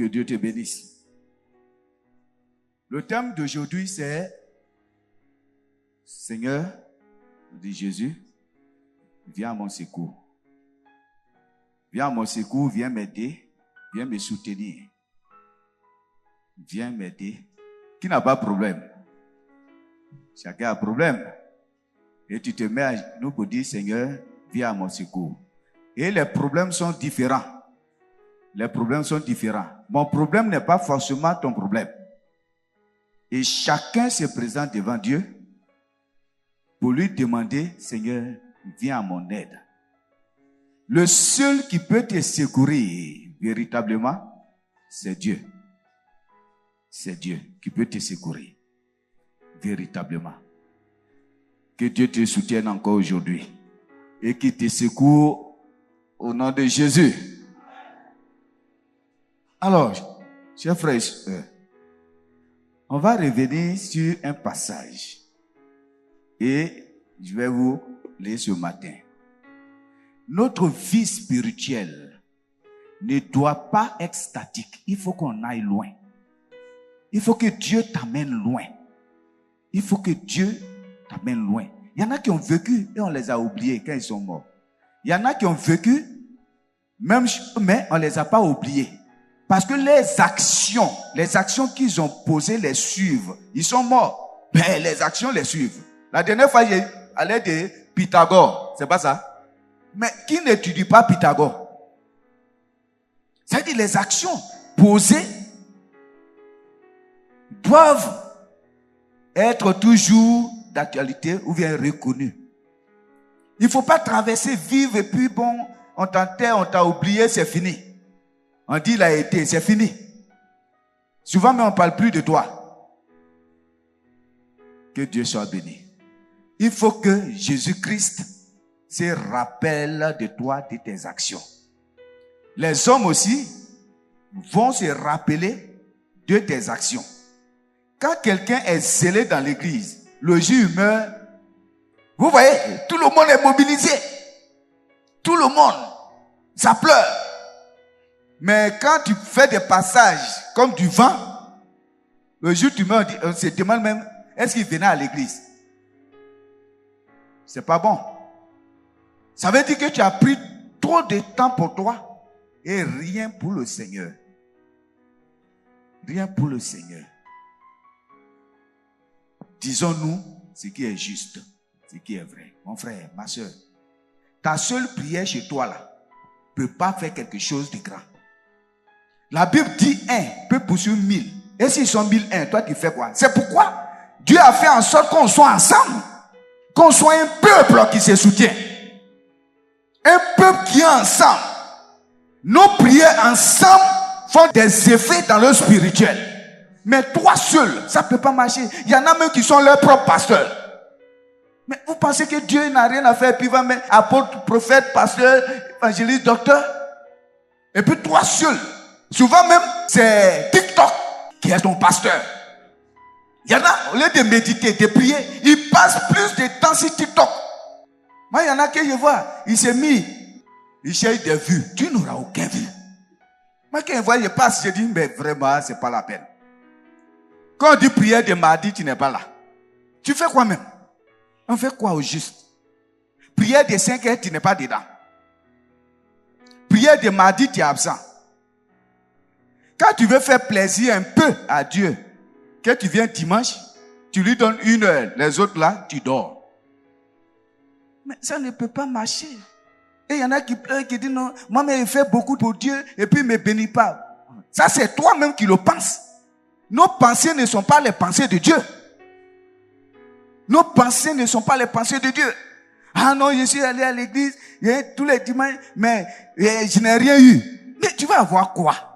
Que Dieu te bénisse. Le thème d'aujourd'hui, c'est Seigneur, dit Jésus, viens à mon secours. Viens à mon secours, viens m'aider, viens me soutenir. Viens m'aider. Qui n'a pas de problème? Chacun a un problème. Et tu te mets à genoux pour dire, Seigneur, viens à mon secours. Et les problèmes sont différents. Les problèmes sont différents. Mon problème n'est pas forcément ton problème. Et chacun se présente devant Dieu pour lui demander, Seigneur, viens à mon aide. Le seul qui peut te secourir véritablement, c'est Dieu. C'est Dieu qui peut te secourir véritablement. Que Dieu te soutienne encore aujourd'hui et qu'il te secoue au nom de Jésus. Alors, chers frères et sœurs, on va revenir sur un passage et je vais vous lire ce matin. Notre vie spirituelle ne doit pas être statique. Il faut qu'on aille loin. Il faut que Dieu t'amène loin. Il faut que Dieu t'amène loin. Il y en a qui ont vécu et on les a oubliés quand ils sont morts. Il y en a qui ont vécu, mais on ne les a pas oubliés. Parce que les actions qu'ils ont posées les suivent. Ils sont morts, mais les actions les suivent. La dernière fois, j'ai allé de Pythagore. C'est pas ça? Mais qui n'étudie pas Pythagore? C'est-à-dire les actions posées doivent être toujours d'actualité ou bien reconnues. Il ne faut pas traverser, vivre et puis bon, on t'enterre, on t'a oublié, c'est fini. On dit il a été, c'est fini. Souvent, mais on ne parle plus de toi. Que Dieu soit béni. Il faut que Jésus-Christ se rappelle de toi, de tes actions. Les hommes aussi vont se rappeler de tes actions. Quand quelqu'un est zélé dans l'église, le jour où meurt, vous voyez, tout le monde est mobilisé. Tout le monde, ça pleure. Mais quand tu fais des passages comme du vent, le jour où tu meurs, on se demande même, est-ce qu'il venait à l'église? C'est pas bon. Ça veut dire que tu as pris trop de temps pour toi et rien pour le Seigneur. Rien pour le Seigneur. Disons-nous ce qui est juste, ce qui est vrai. Mon frère, ma soeur, ta seule prière chez toi là ne peut pas faire quelque chose de grand. La Bible dit 1 peut poursuivre 1000. Et s'ils sont 1001, toi tu fais quoi? C'est pourquoi Dieu a fait en sorte qu'on soit ensemble. Qu'on soit un peuple qui se soutient. Un peuple qui est ensemble. Nos prières ensemble font des effets dans le spirituel. Mais toi seul, ça ne peut pas marcher. Il y en a même qui sont leurs propres pasteurs. Mais vous pensez que Dieu n'a rien à faire, puis il va mettre apôtre, prophète, pasteur, évangéliste, docteur? Et puis toi seul. Souvent même, c'est TikTok qui est ton pasteur. Il y en a, au lieu de méditer, de prier, ils passent plus de temps sur TikTok. Moi, il y en a que je vois, il s'est mis, il cherche des vues. Tu n'auras aucun vue. Moi, quand je vois, je passe, je dis, mais vraiment, c'est pas la peine. Quand on dit prière de mardi, tu n'es pas là. Tu fais quoi même? On fait quoi au juste? Prière de 5 heures, tu n'es pas dedans. Prière de mardi, tu es absent. Quand tu veux faire plaisir un peu à Dieu, que tu viens dimanche, tu lui donnes 1 heure. Les autres là, tu dors. Mais ça ne peut pas marcher. Et il y en a qui pleurent, qui disent non, moi, mais je fais beaucoup pour Dieu et puis il ne me bénit pas. Ça, c'est toi-même qui le penses. Nos pensées ne sont pas les pensées de Dieu. Nos pensées ne sont pas les pensées de Dieu. Ah non, je suis allé à l'église tous les dimanches, mais je n'ai rien eu. Mais tu vas avoir quoi?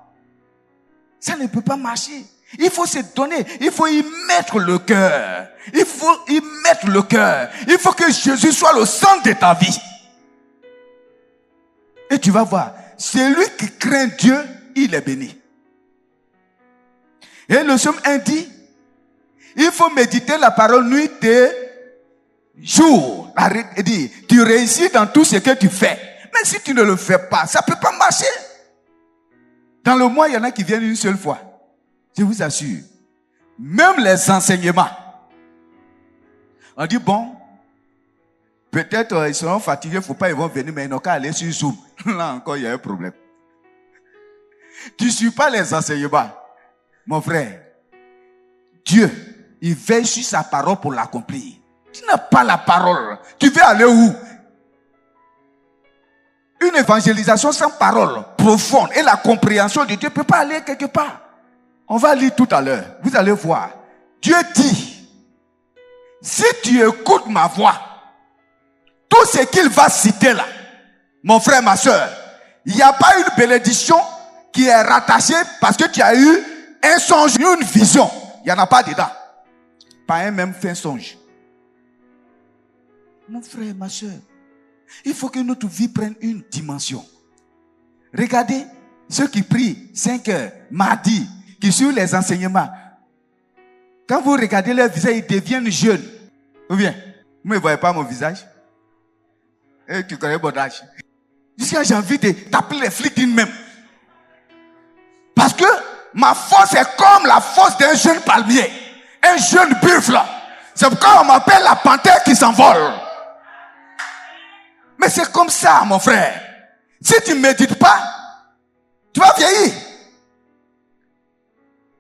Ça ne peut pas marcher. Il faut se donner. Il faut y mettre le cœur. Il faut y mettre le cœur. Il faut que Jésus soit le centre de ta vie. Et tu vas voir, celui qui craint Dieu, il est béni. Et le psaume 1 dit, il faut méditer la parole nuit et jour. Il dit, tu réussis dans tout ce que tu fais. Mais si tu ne le fais pas, ça ne peut pas marcher. Dans le mois, il y en a qui viennent une seule fois. Je vous assure. Même les enseignements. On dit, bon, peut-être ils seront fatigués, il ne faut pas, ils vont venir, mais ils n'ont qu'à aller sur Zoom. Là encore, il y a un problème. Tu ne suis pas les enseignements. Mon frère, Dieu, il veille sur sa parole pour l'accomplir. Tu n'as pas la parole. Tu veux aller où? Une évangélisation sans parole profonde et la compréhension de Dieu ne peut pas aller quelque part. On va lire tout à l'heure. Vous allez voir. Dieu dit, si tu écoutes ma voix, tout ce qu'il va citer là, mon frère, ma soeur, il n'y a pas une bénédiction qui est rattachée parce que tu as eu un songe, une vision. Il n'y en a pas dedans. Pas un même fin songe. Mon frère, ma soeur, il faut que notre vie prenne une dimension. Regardez ceux qui prient 5 heures, mardi, qui suivent les enseignements. Quand vous regardez leur visage, ils deviennent jeunes. Ou bien, vous ne voyez pas mon visage? Et tu connais mon âge. Jusqu'à j'ai envie de t'appeler les flics même. Parce que ma force est comme la force d'un jeune palmier. Un jeune buffle. C'est pourquoi on m'appelle la panthère qui s'envole. Mais c'est comme ça, mon frère. Si tu ne médites pas, tu vas vieillir.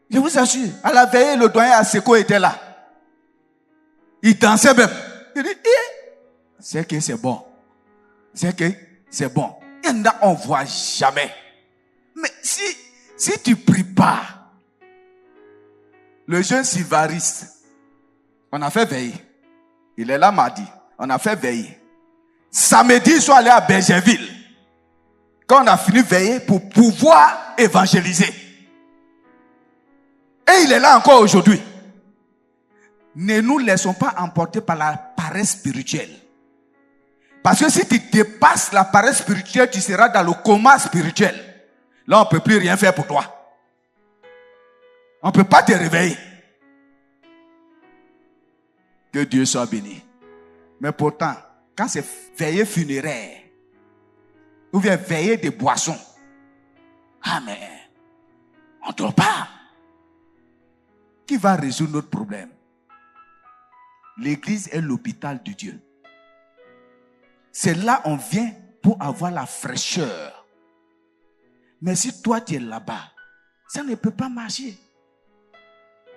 Je vous assure, à la veillée, le doyen Aseko était là. Il dansait même. Il dit, c'est que c'est bon. C'est que c'est bon. Il y en a, on ne voit jamais. Mais si tu ne pries pas, le jeune Sylvaris, on a fait veiller. Il est là mardi. On a fait veiller. Samedi, ils sont allés à Bergerville. Quand on a fini de veiller pour pouvoir évangéliser. Et il est là encore aujourd'hui. Ne nous laissons pas emporter par la paresse spirituelle. Parce que si tu dépasses la paresse spirituelle, tu seras dans le coma spirituel. Là, on ne peut plus rien faire pour toi. On ne peut pas te réveiller. Que Dieu soit béni. Mais pourtant, quand c'est veillée funéraire, ou bien veillée des boissons, ah mais, on ne dort pas. Qui va résoudre notre problème? L'église est l'hôpital de Dieu. C'est là on vient pour avoir la fraîcheur. Mais si toi tu es là-bas, ça ne peut pas marcher.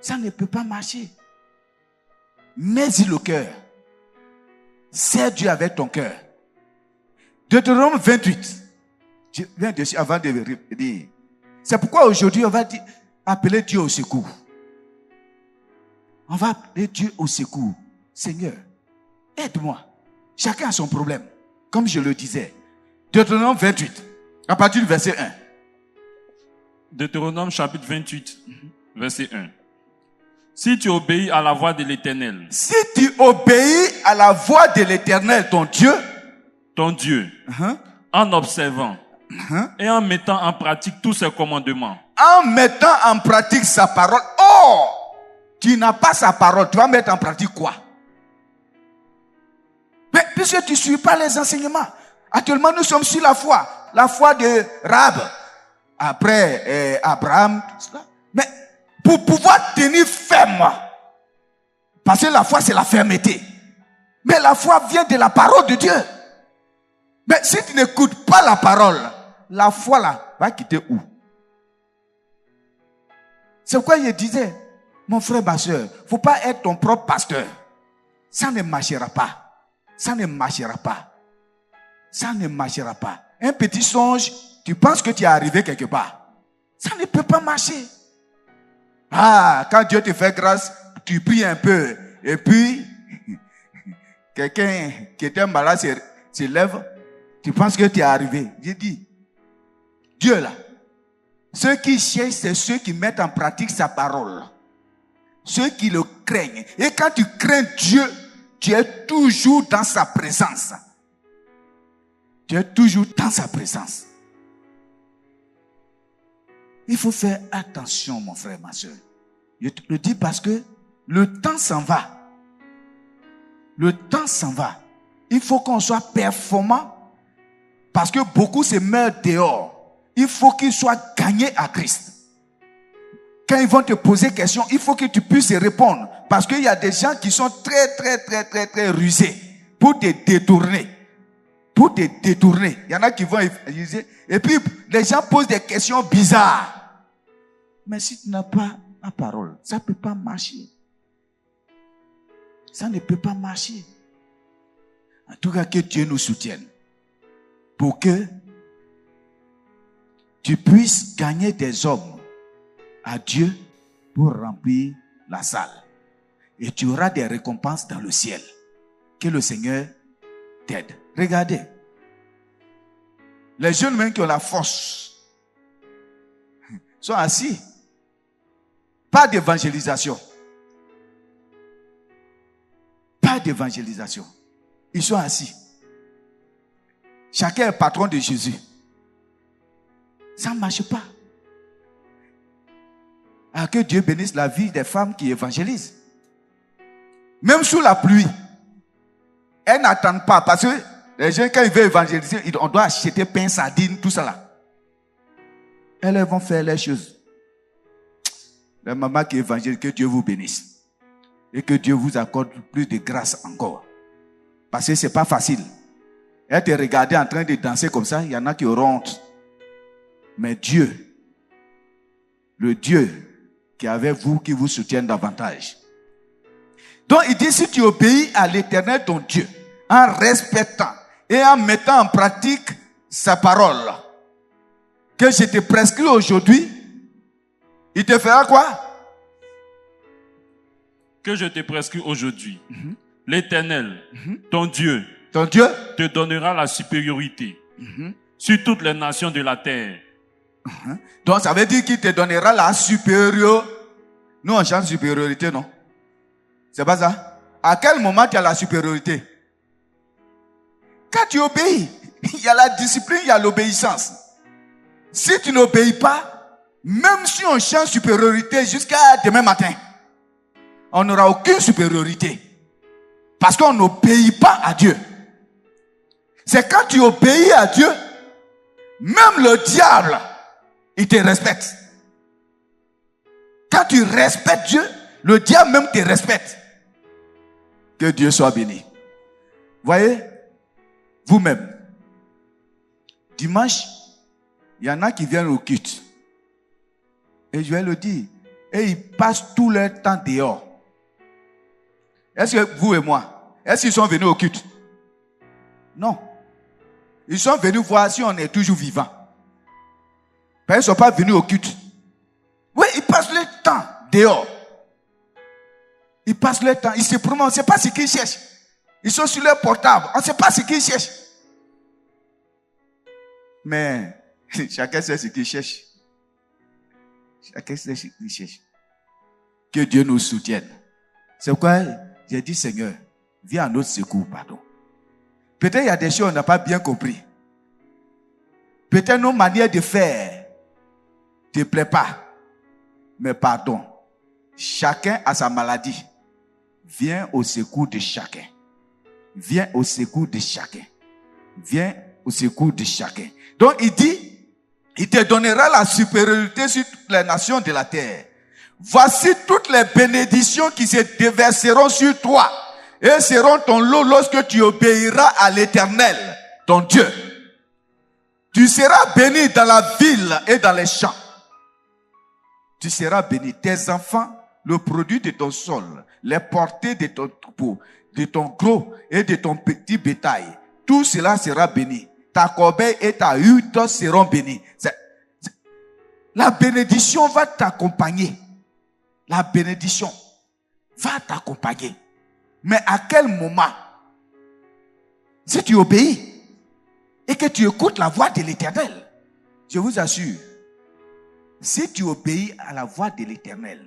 Ça ne peut pas marcher. Mets-y le cœur. Sers Dieu avec ton cœur. Deutéronome 28. Je viens dessus avant de dire. C'est pourquoi aujourd'hui on va appeler Dieu au secours. On va appeler Dieu au secours. Seigneur, aide-moi. Chacun a son problème. Comme je le disais. Deutéronome 28. À partir du verset 1. Deutéronome chapitre 28, verset 1. Si tu obéis à la voix de l'Éternel. Si tu obéis à la voix de l'Éternel, ton Dieu. En observant. Et en mettant en pratique tous ses commandements. En mettant en pratique sa parole. Oh! Tu n'as pas sa parole. Tu vas mettre en pratique quoi? Mais puisque tu ne suis pas les enseignements. Actuellement, nous sommes sur la foi. La foi de Rahab. Après Abraham. Mais pour pouvoir tenir ferme. Parce que la foi, c'est la fermeté. Mais la foi vient de la parole de Dieu. Mais si tu n'écoutes pas la parole, la foi là va quitter où? C'est pourquoi je disais, mon frère, ma soeur, il ne faut pas être ton propre pasteur. Ça ne marchera pas. Ça ne marchera pas. Ça ne marchera pas. Un petit songe, tu penses que tu es arrivé quelque part. Ça ne peut pas marcher. Ah, quand Dieu te fait grâce, tu pries un peu. Et puis, quelqu'un qui était malade se lève. Tu penses que tu es arrivé. J'ai dit, Dieu là, ceux qui cherchent, c'est ceux qui mettent en pratique sa parole. Ceux qui le craignent. Et quand tu crains Dieu, tu es toujours dans sa présence. Tu es toujours dans sa présence. Il faut faire attention, mon frère, ma soeur. Je te le dis parce que le temps s'en va. Le temps s'en va. Il faut qu'on soit performant parce que beaucoup se meurent dehors. il faut qu'ils soient gagnés à Christ. Quand ils vont te poser des questions, il faut que tu puisses répondre. Parce qu'il y a des gens qui sont très rusés pour te détourner. Pour te détourner. Il y en a qui vont utiliser. Et puis, les gens posent des questions bizarres. Mais si tu n'as pas la parole, ça ne peut pas marcher. Ça ne peut pas marcher. En tout cas, que Dieu nous soutienne. Pour que tu puisses gagner des hommes à Dieu pour remplir la salle. Et tu auras des récompenses dans le ciel. Que le Seigneur t'aide. Regardez. Les jeunes même qui ont la force sont assis. Pas d'évangélisation. Pas d'évangélisation. Ils sont assis. Chacun est patron de Jésus. Ça ne marche pas. Alors que Dieu bénisse la vie des femmes qui évangélisent. Même sous la pluie. Elles n'attendent pas. Parce que les gens, quand ils veulent évangéliser, on doit acheter pain, sardines, tout ça là. Elles vont faire les choses. La maman qui évangélise, que Dieu vous bénisse. Et que Dieu vous accorde plus de grâce encore. Parce que ce n'est pas facile. Elle te regardait en train de danser comme ça, il y en a qui auront honte. Mais Dieu, le Dieu qui est avec vous, qui vous soutient davantage. Donc il dit, si tu obéis à l'Éternel ton Dieu, en respectant et en mettant en pratique sa parole, que je te prescris aujourd'hui, il te fera quoi? Que je te prescris aujourd'hui. L'Éternel, ton Dieu, te donnera la supériorité sur toutes les nations de la terre. Donc ça veut dire qu'il te donnera la supériorité. Nous on chante supériorité, non? C'est pas ça? À quel moment tu as la supériorité? Quand tu obéis, il y a la discipline, il y a l'obéissance. Si tu n'obéis pas, même si on chante supériorité jusqu'à demain matin, on n'aura aucune supériorité. Parce qu'on n'obéit pas à Dieu. C'est quand tu obéis à Dieu, même le diable, il te respecte. Quand tu respectes Dieu, le diable même te respecte. Que Dieu soit béni. Voyez, vous-même, dimanche, il y en a qui viennent au culte. Et je vais le dire. Et ils passent tout leur temps dehors. Est-ce que vous et moi, est-ce qu'ils sont venus au culte? Non. Ils sont venus voir si on est toujours vivant. Mais ils ne sont pas venus au culte. Oui, ils passent leur temps dehors. Ils passent leur temps, ils se promenent, on ne sait pas ce qu'ils cherchent. Ils sont sur leur portable, on ne sait pas ce qu'ils cherchent. Mais chacun sait ce qu'il cherche. Chacun sait ce qu'il cherche. Que Dieu nous soutienne. C'est pourquoi j'ai dit, Seigneur, viens à notre secours, pardon. Peut-être il y a des choses qu'on n'a pas bien compris. Peut-être nos manières de faire ne te plaisent pas. Mais pardon. Chacun a sa maladie. Viens au secours de chacun. Viens au secours de chacun. Viens au secours de chacun. Donc il dit, il te donnera la supériorité sur toutes les nations de la terre. Voici toutes les bénédictions qui se déverseront sur toi et seront ton lot lorsque tu obéiras à l'Éternel, ton Dieu. Tu seras béni dans la ville et dans les champs. Tu seras béni. Tes enfants, le produit de ton sol, les portées de ton troupeau, de ton gros et de ton petit bétail, tout cela sera béni. Ta corbeille et ta hutte seront bénies. La bénédiction va t'accompagner. La bénédiction va t'accompagner. Mais à quel moment? Si tu obéis et que tu écoutes la voix de l'Éternel, je vous assure, si tu obéis à la voix de l'Éternel,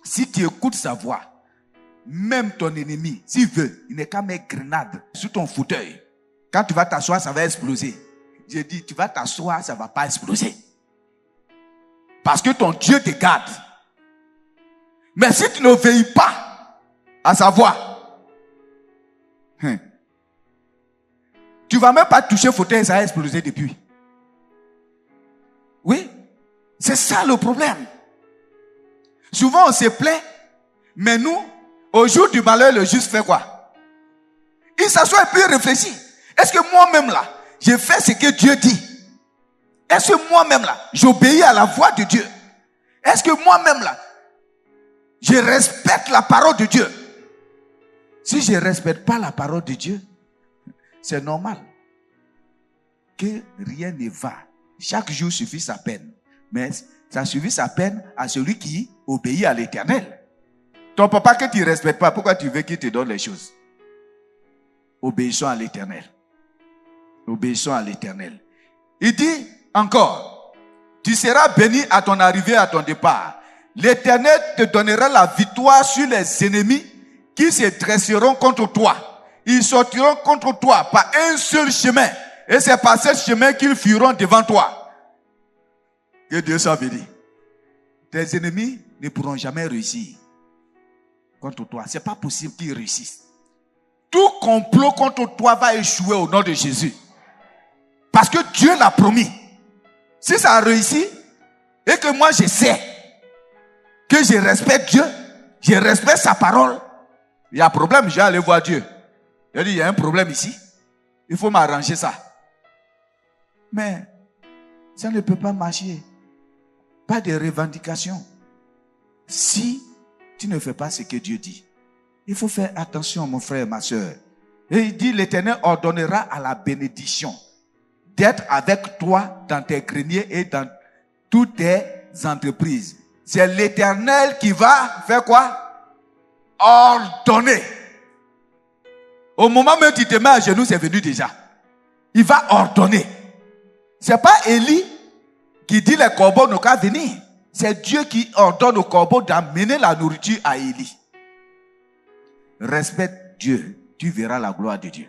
si tu écoutes sa voix, même ton ennemi, s'il veut, il n'est qu'à mettre grenade sur ton fauteuil. Quand tu vas t'asseoir, ça va exploser. Je dis, tu vas t'asseoir, ça ne va pas exploser. Parce que ton Dieu te garde. Mais si tu n'obéis pas à sa voix, tu ne vas même pas toucher le fauteuil, ça va exploser depuis. C'est ça le problème. Souvent on se plaint, mais nous, au jour du malheur, le juste fait quoi? Il s'assoit et puis il réfléchit. Est-ce que moi-même là, j'ai fait ce que Dieu dit? Est-ce que moi-même là, j'obéis à la voix de Dieu? Est-ce que moi-même là, je respecte la parole de Dieu? Si je ne respecte pas la parole de Dieu, c'est normal que rien ne va. Chaque jour suffit sa peine. Mais ça suffit sa peine à celui qui obéit à l'Éternel. Ton papa que tu ne respectes pas, pourquoi tu veux qu'il te donne les choses? Obéissons à l'Éternel. Obéissons à l'Éternel. Il dit encore, tu seras béni à ton arrivée, à ton départ. L'Éternel te donnera la victoire sur les ennemis qui se dresseront contre toi. Ils sortiront contre toi par un seul chemin. Et c'est par ce chemin qu'ils fuiront devant toi. Que Dieu soit béni. Tes ennemis ne pourront jamais réussir contre toi. Ce n'est pas possible qu'ils réussissent. Tout complot contre toi va échouer au nom de Jésus. Parce que Dieu l'a promis. Si ça a réussi, et que moi je sais que je respecte Dieu, je respecte sa parole, il y a un problème, je vais aller voir Dieu. Il dit, il y a un problème ici. Il faut m'arranger ça. Mais ça ne peut pas marcher. Pas de revendication. Si tu ne fais pas ce que Dieu dit, il faut faire attention, mon frère et ma soeur. Et il dit, l'Éternel ordonnera à la bénédiction d'être avec toi dans tes greniers et dans toutes tes entreprises. C'est l'Éternel qui va faire quoi? Ordonner. Au moment où tu te mets à genoux, c'est venu déjà. Il va ordonner. C'est pas Élie qui dit les corbeaux n'ont qu'à venir. C'est Dieu qui ordonne aux corbeaux d'amener la nourriture à Élie. Respecte Dieu, tu verras la gloire de Dieu.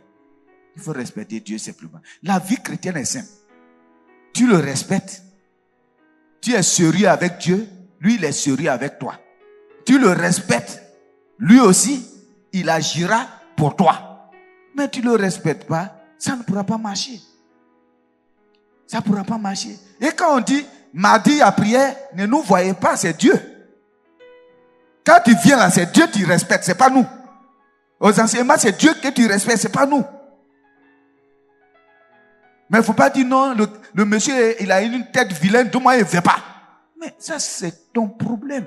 Il faut respecter Dieu simplement. La vie chrétienne est simple. Tu le respectes. Tu es sérieux avec Dieu. Lui, il est sérieux avec toi. Tu le respectes. Lui aussi, il agira pour toi. Mais tu ne le respectes pas, ça ne pourra pas marcher. Ça ne pourra pas marcher. Et quand on dit, mardi à prière, ne nous voyez pas, c'est Dieu. Quand tu viens là, c'est Dieu que tu respectes, c'est pas nous. Aux enseignements, c'est Dieu que tu respectes, c'est pas nous. Mais il ne faut pas dire non, le monsieur, il a une tête vilaine, donc moi, il ne veut pas. Mais ça, c'est ton problème.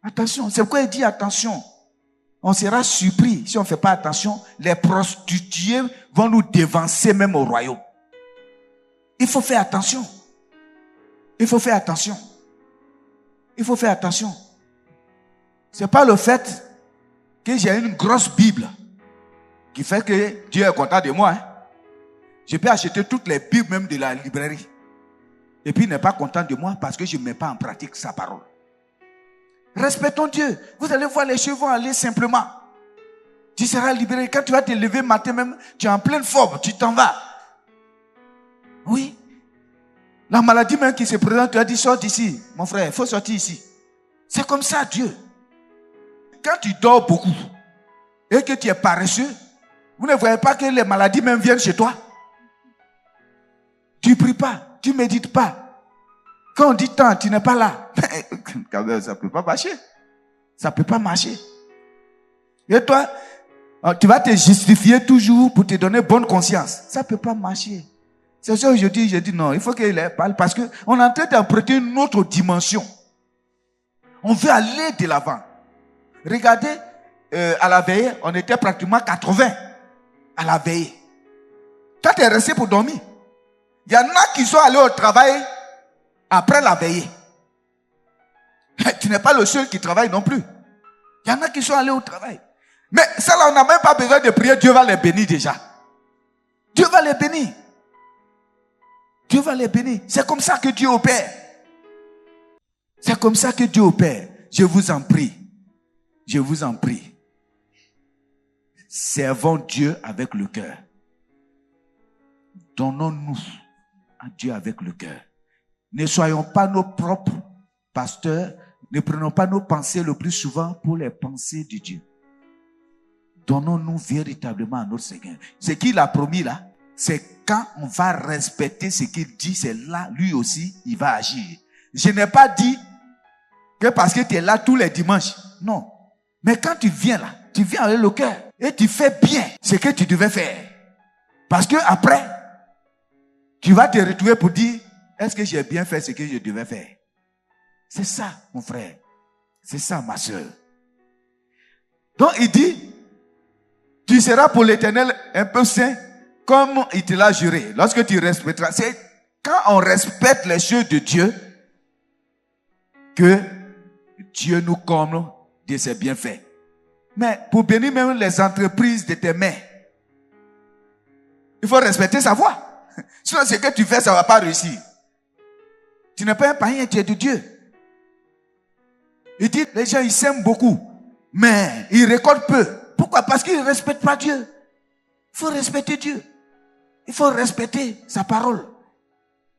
Attention, c'est pourquoi il dit attention. On sera surpris si on ne fait pas attention. Les prostituées vont nous dévancer même au royaume. Il faut faire attention. Il faut faire attention. Il faut faire attention. Ce n'est pas le fait que j'ai une grosse Bible qui fait que Dieu est content de moi. Je peux acheter toutes les Bibles même de la librairie. Et puis il n'est pas content de moi parce que je ne mets pas en pratique sa parole. Respectons Dieu. Vous allez voir, les cheveux vont aller simplement. Tu seras libéré. Quand tu vas te lever matin même, tu es en pleine forme, tu t'en vas. Oui. La maladie même qui se présente, tu as dit, sors d'ici. Mon frère, il faut sortir ici. C'est comme ça, Dieu. Quand tu dors beaucoup et que tu es paresseux, vous ne voyez pas que les maladies même viennent chez toi. Tu ne pries pas, tu ne médites pas. Quand on dit tant, tu n'es pas là. Ça ne peut pas marcher. Ça ne peut pas marcher. Et toi, tu vas te justifier toujours pour te donner bonne conscience. Ça ne peut pas marcher. C'est ça que je dis non, il faut qu'il parle parce qu'on est en train d'emprunter une autre dimension. On veut aller de l'avant. Regardez, à la veillée, on était pratiquement 80 à la veillée. Toi, tu es resté pour dormir. Il y en a qui sont allés au travail après la veillée. Tu n'es pas le seul qui travaille non plus. Il y en a qui sont allés au travail. Mais ça là, on n'a même pas besoin de prier. Dieu va les bénir déjà. Dieu va les bénir. Dieu va les bénir. C'est comme ça que Dieu opère. C'est comme ça que Dieu opère. Je vous en prie. Je vous en prie. Servons Dieu avec le cœur. Donnons-nous à Dieu avec le cœur. Ne soyons pas nos propres pasteurs. Ne prenons pas nos pensées le plus souvent pour les pensées de Dieu. Donnons-nous véritablement à notre Seigneur. Ce qu'il a promis là, c'est quand on va respecter ce qu'il dit, c'est là, lui aussi, il va agir. Je n'ai pas dit que parce que tu es là tous les dimanches. Non. Mais quand tu viens là, tu viens avec le cœur et tu fais bien ce que tu devais faire. Parce que après, tu vas te retrouver pour dire, est-ce que j'ai bien fait ce que je devais faire? C'est ça, mon frère. C'est ça, ma soeur. Donc, il dit, tu seras pour l'Éternel un peu saint, comme il te l'a juré. Lorsque tu respecteras, c'est quand on respecte les choses de Dieu, que Dieu nous comble de ses bienfaits. Mais pour bénir même les entreprises de tes mains, il faut respecter sa voix. Sinon, ce que tu fais, ça ne va pas réussir. Tu n'es pas un païen, tu es de Dieu. Il dit, les gens, ils s'aiment beaucoup, mais ils récoltent peu. Pourquoi? Parce qu'ils ne respectent pas Dieu. Il faut respecter Dieu. Il faut respecter sa parole.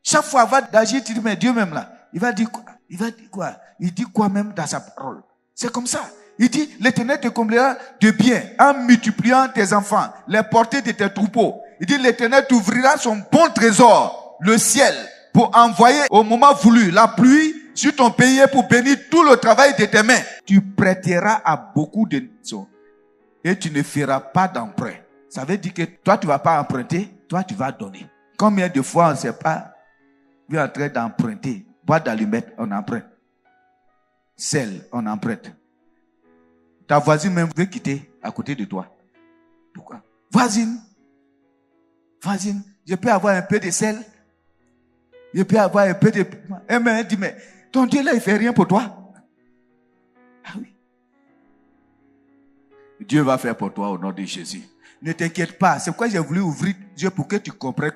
Chaque fois avant d'agir, tu dis, mais Dieu même là, il va dire quoi? Il va dire quoi? Il dit quoi même dans sa parole? C'est comme ça. Il dit, l'Éternel te comblera de bien en multipliant tes enfants, les portées de tes troupeaux. Il dit, l'Éternel t'ouvrira son bon trésor, le ciel, pour envoyer au moment voulu la pluie sur ton pays et pour bénir tout le travail de tes mains. Tu prêteras à beaucoup de nations et tu ne feras pas d'emprunt. Ça veut dire que toi, tu ne vas pas emprunter, toi, tu vas donner. Combien de fois on ne sait pas, on est en train d'emprunter. Boîte d'allumettes, on emprunte. Sel, on emprunte. Ta voisine même veut quitter à côté de toi. Pourquoi? Voisine, je peux avoir un peu de sel. Je peux avoir un peu de... Elle dit, mais ton Dieu là, il ne fait rien pour toi. Ah oui. Dieu va faire pour toi au nom de Jésus. Ne t'inquiète pas. C'est pourquoi j'ai voulu ouvrir Dieu pour que tu comprennes.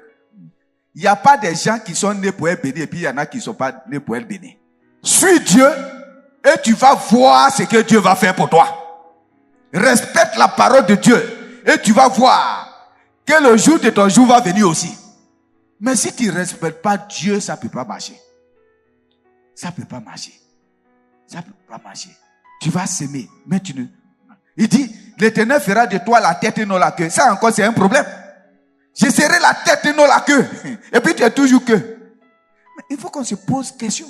Il n'y a pas des gens qui sont nés pour être bénis et puis il y en a qui ne sont pas nés pour être bénis. Suis Dieu et tu vas voir ce que Dieu va faire pour toi. Respecte la parole de Dieu et tu vas voir que le jour de ton jour va venir aussi. Mais si tu ne respectes pas Dieu, ça ne peut pas marcher. Ça ne peut pas marcher. Ça ne peut pas marcher. Tu vas s'aimer, mais tu ne... Il dit, l'Éternel fera de toi la tête et non la queue. Ça encore, c'est un problème. Je serai la tête et non la queue. Et puis tu es toujours queue. Mais il faut qu'on se pose question.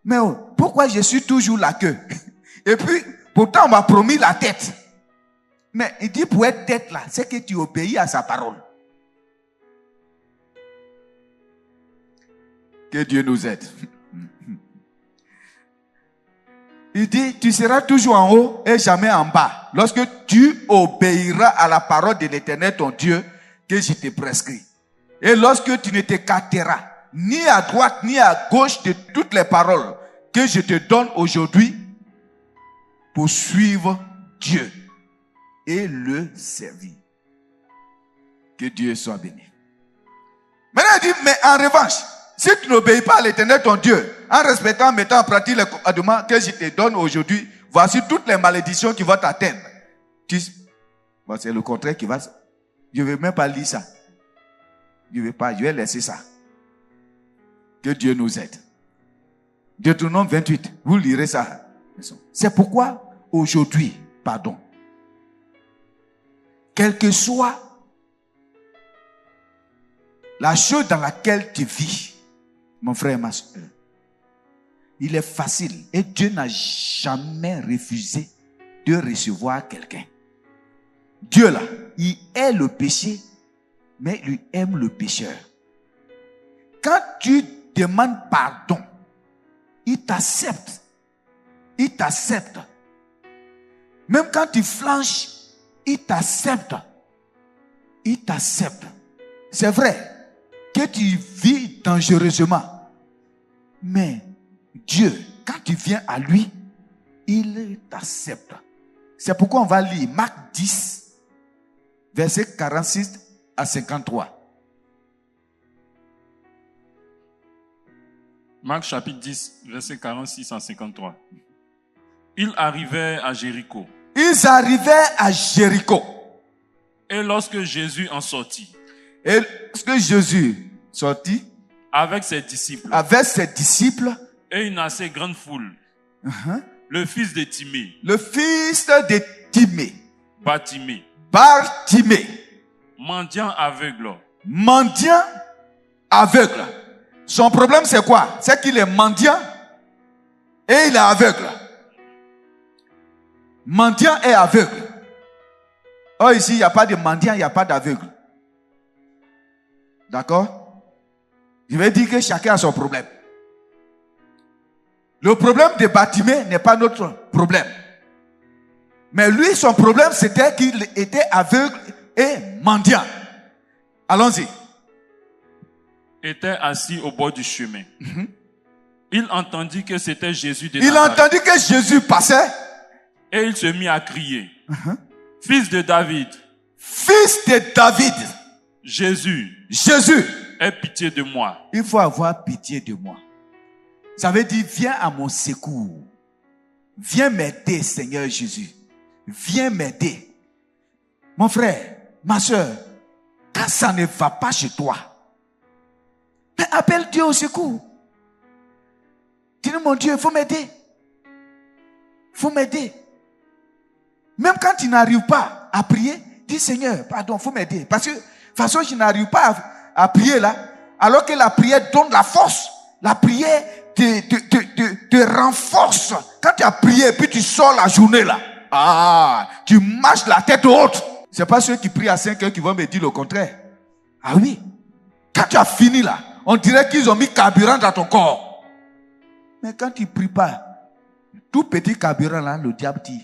Mais pourquoi je suis toujours la queue? Et puis, pourtant on m'a promis la tête. Mais il dit pour être tête là, c'est que tu obéis à sa parole. Que Dieu nous aide. Il dit, tu seras toujours en haut et jamais en bas. Lorsque tu obéiras à la parole de l'Éternel, ton Dieu, que je te prescris. Et lorsque tu ne t'écarteras ni à droite ni à gauche de toutes les paroles que je te donne aujourd'hui pour suivre Dieu et le servir. Que Dieu soit béni. Maintenant, il dit, mais en revanche, si tu n'obéis pas à l'Éternel ton Dieu, en respectant, en mettant en pratique les commandements que je te donne aujourd'hui, voici toutes les malédictions qui vont t'atteindre. Bon, c'est le contraire qui va... Je ne vais même pas lire ça. Je vais laisser ça. Que Dieu nous aide. Deutéronome 28, vous lirez ça. C'est pourquoi aujourd'hui, quelle que soit la chose dans laquelle tu vis, mon frère et ma soeur, il est facile et Dieu n'a jamais refusé de recevoir quelqu'un. Dieu là, il hait le péché, mais il aime le pécheur. Quand tu demandes pardon, il t'accepte. Il t'accepte. Même quand tu flanches, il t'accepte. Il t'accepte. C'est vrai que tu vis dangereusement. Mais Dieu, quand tu viens à lui, il t'accepte. C'est pourquoi on va lire Marc 10, versets 46 à 53. Marc chapitre 10, versets 46 à 53. Ils arrivaient à Jéricho. Ils arrivaient à Jéricho. Et lorsque Jésus en sortit. Et lorsque Jésus sortit. Avec ses disciples. Avec ses disciples. Et une assez grande foule. Le fils de Timée. Le fils de Timée. Bartimée. Mendiant aveugle. Mendiant aveugle. Son problème c'est quoi? C'est qu'il est mendiant et il est aveugle. Mendiant et aveugle. Oh, ici, il n'y a pas de mendiant, il n'y a pas d'aveugle. D'accord? Je vais dire que chacun a son problème. Le problème de Bartimée n'est pas notre problème. Mais lui, son problème, c'était qu'il était aveugle et mendiant. Allons-y. Était assis au bord du chemin. Il entendit que c'était Jésus de Il Nazareth. entendit que Jésus passait. Et il se mit à crier. Fils de David. Fils de David. Jésus. Jésus. Aie pitié de moi. Il faut avoir pitié de moi. Ça veut dire, viens à mon secours. Viens m'aider, Seigneur Jésus. Viens m'aider. Mon frère, ma soeur, quand ça ne va pas chez toi, appelle Dieu au secours. Dis-lui, mon Dieu, il faut m'aider. Il faut m'aider. Même quand tu n'arrives pas à prier, dis Seigneur, pardon, il faut m'aider. Parce que de toute façon, je n'arrive pas à prier là, alors que la prière donne la force. La prière te renforce. Quand tu as prié, puis tu sors la journée là. Ah, tu marches la tête haute. C'est pas ceux qui prient à 5 heures qui vont me dire le contraire. Ah oui. Quand tu as fini là, on dirait qu'ils ont mis carburant dans ton corps. Mais quand tu ne pries pas, tout petit carburant là, le diable tire.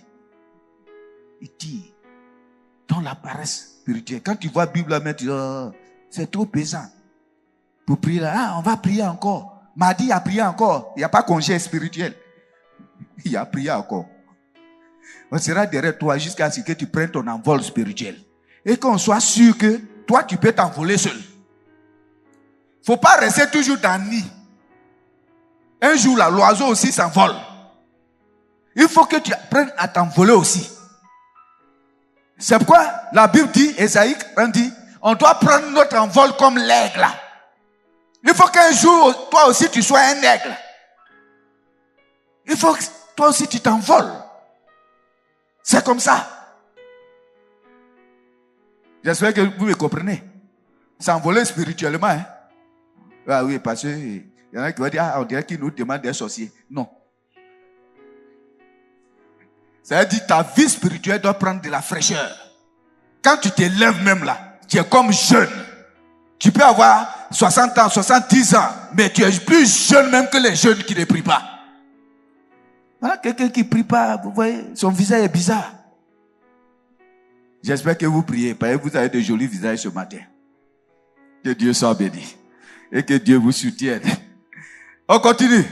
Il tire. Dans la paresse spirituelle. Quand tu vois la Bible, là, tu dis, oh, c'est trop pesant. Pour prier là, on va prier encore. Mardi, il a prié encore. Il n'y a pas congé spirituel. Il a prié encore. On sera derrière toi jusqu'à ce que tu prennes ton envol spirituel. Et qu'on soit sûr que toi, tu peux t'envoler seul. Il ne faut pas rester toujours dans le nid. Un jour, là, l'oiseau aussi s'envole. Il faut que tu apprennes à t'envoler aussi. C'est pourquoi la Bible dit, Esaïe dit, on doit prendre notre envol comme l'aigle. Il faut qu'un jour, toi aussi, tu sois un aigle. Il faut que toi aussi, tu t'envoles. C'est comme ça. J'espère que vous me comprenez. S'envoler spirituellement. Hein? Ah oui, parce que il y en a qui vont dire, ah, on dirait qu'il nous demande des sorciers. Non. Ça veut dire ta vie spirituelle doit prendre de la fraîcheur. Quand tu te lèves même là, tu es comme jeune. Tu peux avoir 60 ans, 70 ans, mais tu es plus jeune même que les jeunes qui ne prient pas. Voilà, quelqu'un qui ne prie pas, vous voyez, son visage est bizarre. J'espère que vous priez, parce que vous avez de jolis visages ce matin. Que Dieu soit béni. Et que Dieu vous soutienne. On continue.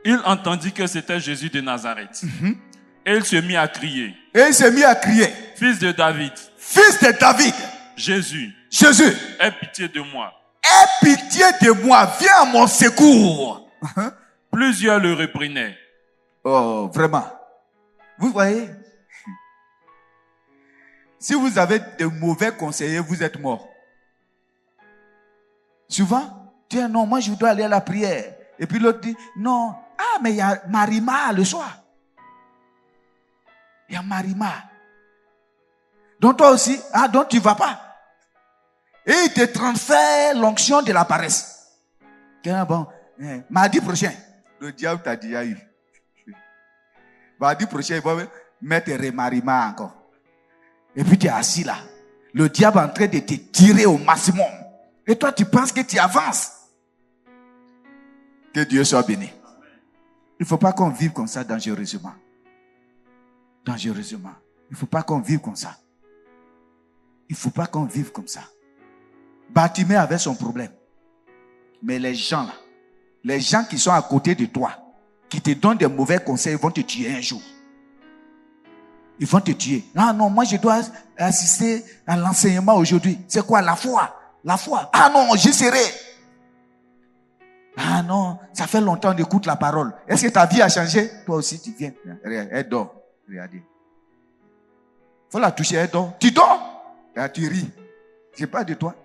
Il entendit que c'était Jésus de Nazareth. Et il se mit à crier. Et il se mit à crier. Fils de David. Fils de David. Jésus. Jésus. Aie pitié de moi. Aie pitié de moi. Viens à mon secours. Plusieurs le reprenaient. Oh, vraiment. Vous voyez? Si vous avez de mauvais conseillers, vous êtes mort. Souvent, tu dis non, moi je dois aller à la prière. Et puis l'autre dit, non, ah, mais il y a Marima le soir. Il y a Marima. Donc toi aussi, ah, donc tu ne vas pas. Et il te transfère l'onction de la paresse. Bon, mardi prochain, le diable t'a dit, aïe. Mardi prochain, il va mettre Marima encore. Et puis tu es assis là. Le diable est en train de te tirer au maximum. Et toi, tu penses que tu avances. Que Dieu soit béni. Il ne faut pas qu'on vive comme ça dangereusement. Dangereusement. Il ne faut pas qu'on vive comme ça. Il ne faut pas qu'on vive comme ça. Bartimée avait son problème. Mais les gens là, les gens qui sont à côté de toi, qui te donnent des mauvais conseils, vont te tuer un jour. Ils vont te tuer. Ah non, moi je dois assister à l'enseignement aujourd'hui. C'est quoi la foi? La foi. Ah non, j'y serai. Ah non, ça fait longtemps qu'on écoute la parole. Est-ce que ta vie a changé? Toi aussi tu viens. Elle dort. Regardez. Faut la toucher, elle dort. Tu dors? Là, tu ris. C'est pas de toi.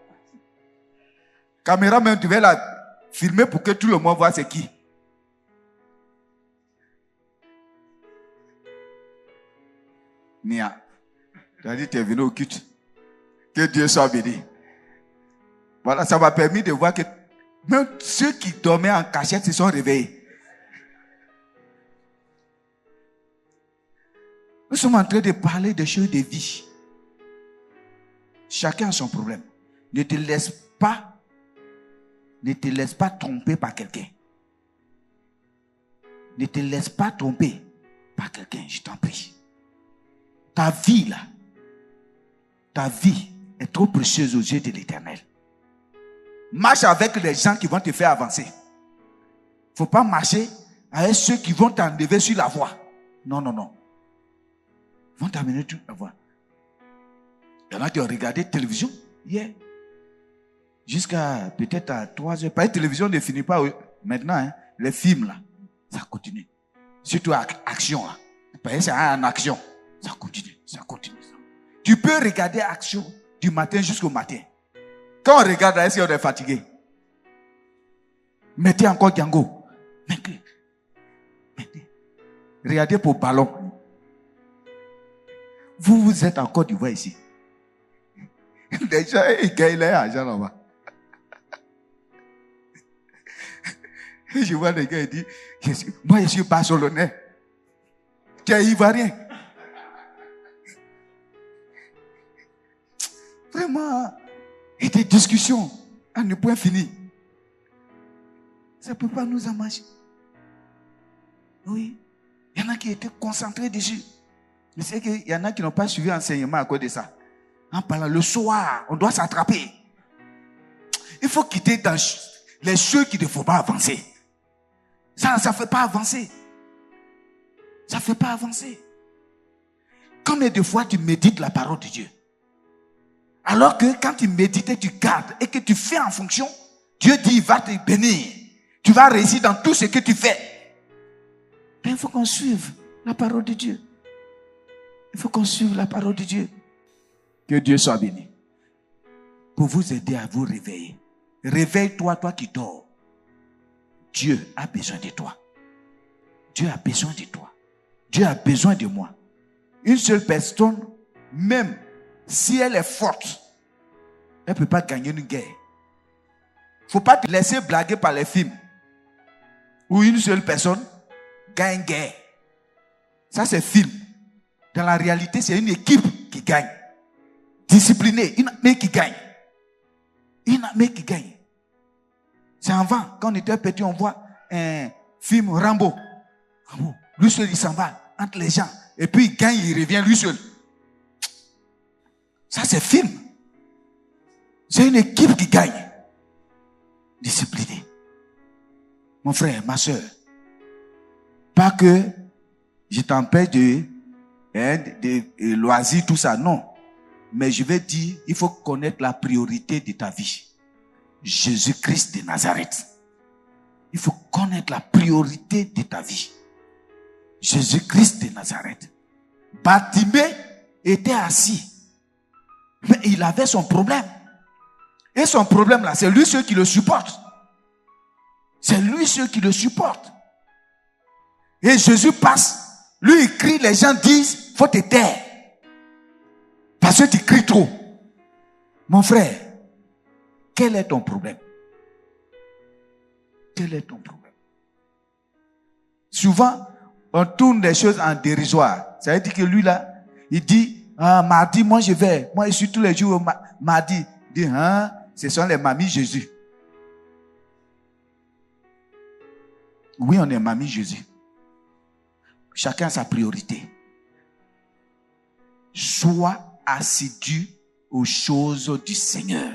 Caméra même, tu vas la filmer pour que tout le monde voit c'est qui. Nia. Tu as dit, tu es venu au culte. Que Dieu soit béni. Voilà, ça m'a permis de voir que même ceux qui dormaient en cachette se sont réveillés. Nous sommes en train de parler des choses de vie. Chacun a son problème. Ne te laisse pas tromper par quelqu'un. Ne te laisse pas tromper par quelqu'un, je t'en prie. Ta vie là, ta vie est trop précieuse aux yeux de l'Éternel. Marche avec les gens qui vont te faire avancer. Il ne faut pas marcher avec ceux qui vont t'enlever sur la voie. Non. Ils vont t'amener sur la voie. Il y en a qui ont regardé télévision hier. Jusqu'à peut-être à 3 heures. Pas la télévision ne finit pas maintenant. Hein, les films là, ça continue. Surtout action là. Parce que c'est en action. Ça continue. Tu peux regarder action du matin jusqu'au matin. Quand on regarde, est-ce qu'on est fatigué? Mettez encore Django. Mettez. Regardez pour ballon. Vous êtes en Côte d'Ivoire ici. Déjà, ils gagnent l'argent là-bas. Je vois les gars, ils disent, moi je suis barcelonais. Tu es ivoirien. Vraiment, et des discussions à ne point fini. Ça ne peut pas nous amasser. Oui. Il y en a qui étaient concentrés dessus. Je sais qu'il y en a qui n'ont pas suivi l'enseignement à cause de ça. En parlant, le soir, on doit s'attraper. Il faut quitter dans les choses qui ne font pas avancer. Ça ne fait pas avancer. Ça ne fait pas avancer. Combien de fois tu médites la parole de Dieu? Alors que quand tu médites et tu gardes et que tu fais en fonction, Dieu dit, il va te bénir. Tu vas réussir dans tout ce que tu fais. Mais il faut qu'on suive la parole de Dieu. Il faut qu'on suive la parole de Dieu. Que Dieu soit béni. Pour vous aider à vous réveiller. Réveille-toi, toi qui dors. Dieu a besoin de toi. Dieu a besoin de toi. Dieu a besoin de moi. Une seule personne, même si elle est forte, elle ne peut pas gagner une guerre. Il ne faut pas te laisser blaguer par les films où une seule personne gagne une guerre. Ça, c'est film. Dans la réalité, c'est une équipe qui gagne. Disciplinée, une armée qui gagne. Une armée qui gagne. C'est avant, quand on était petit, on voit un film Rambo. Lui seul, il s'en va entre les gens. Et puis il gagne, il revient lui seul. Ça, c'est film. C'est une équipe qui gagne. Disciplinée. Mon frère, ma soeur. Pas que je t'empêche de loisir, tout ça. Non. Mais je vais dire, il faut connaître la priorité de ta vie. Jésus-Christ de Nazareth. Il faut connaître la priorité de ta vie. Jésus-Christ de Nazareth. Bartimée était assis. Mais il avait son problème. Et son problème là, c'est lui ceux qui le supportent. C'est lui ceux qui le supportent. Et Jésus passe. Lui il crie, les gens disent, faut te taire. Parce que tu cries trop. Mon frère, quel est ton problème? Quel est ton problème? Souvent, on tourne les choses en dérisoire. Ça veut dire que lui là, il dit, mardi, moi je vais. Moi je suis tous les jours au mardi. Il dit, ce sont les mamies Jésus. Oui, on est mamie Jésus. Chacun a sa priorité. Sois assidu aux choses du Seigneur.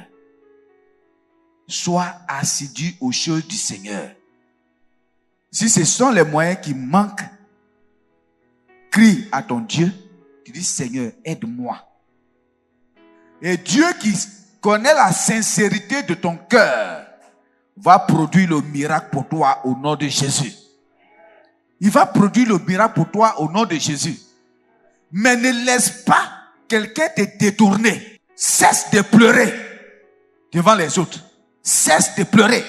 Sois assidu aux choses du Seigneur. Si ce sont les moyens qui manquent, crie à ton Dieu. Tu dis, Seigneur, aide-moi. Et Dieu qui connaît la sincérité de ton cœur va produire le miracle pour toi au nom de Jésus. Il va produire le miracle pour toi au nom de Jésus. Mais ne laisse pas quelqu'un te détourner. Cesse de pleurer devant les autres. Cesse de pleurer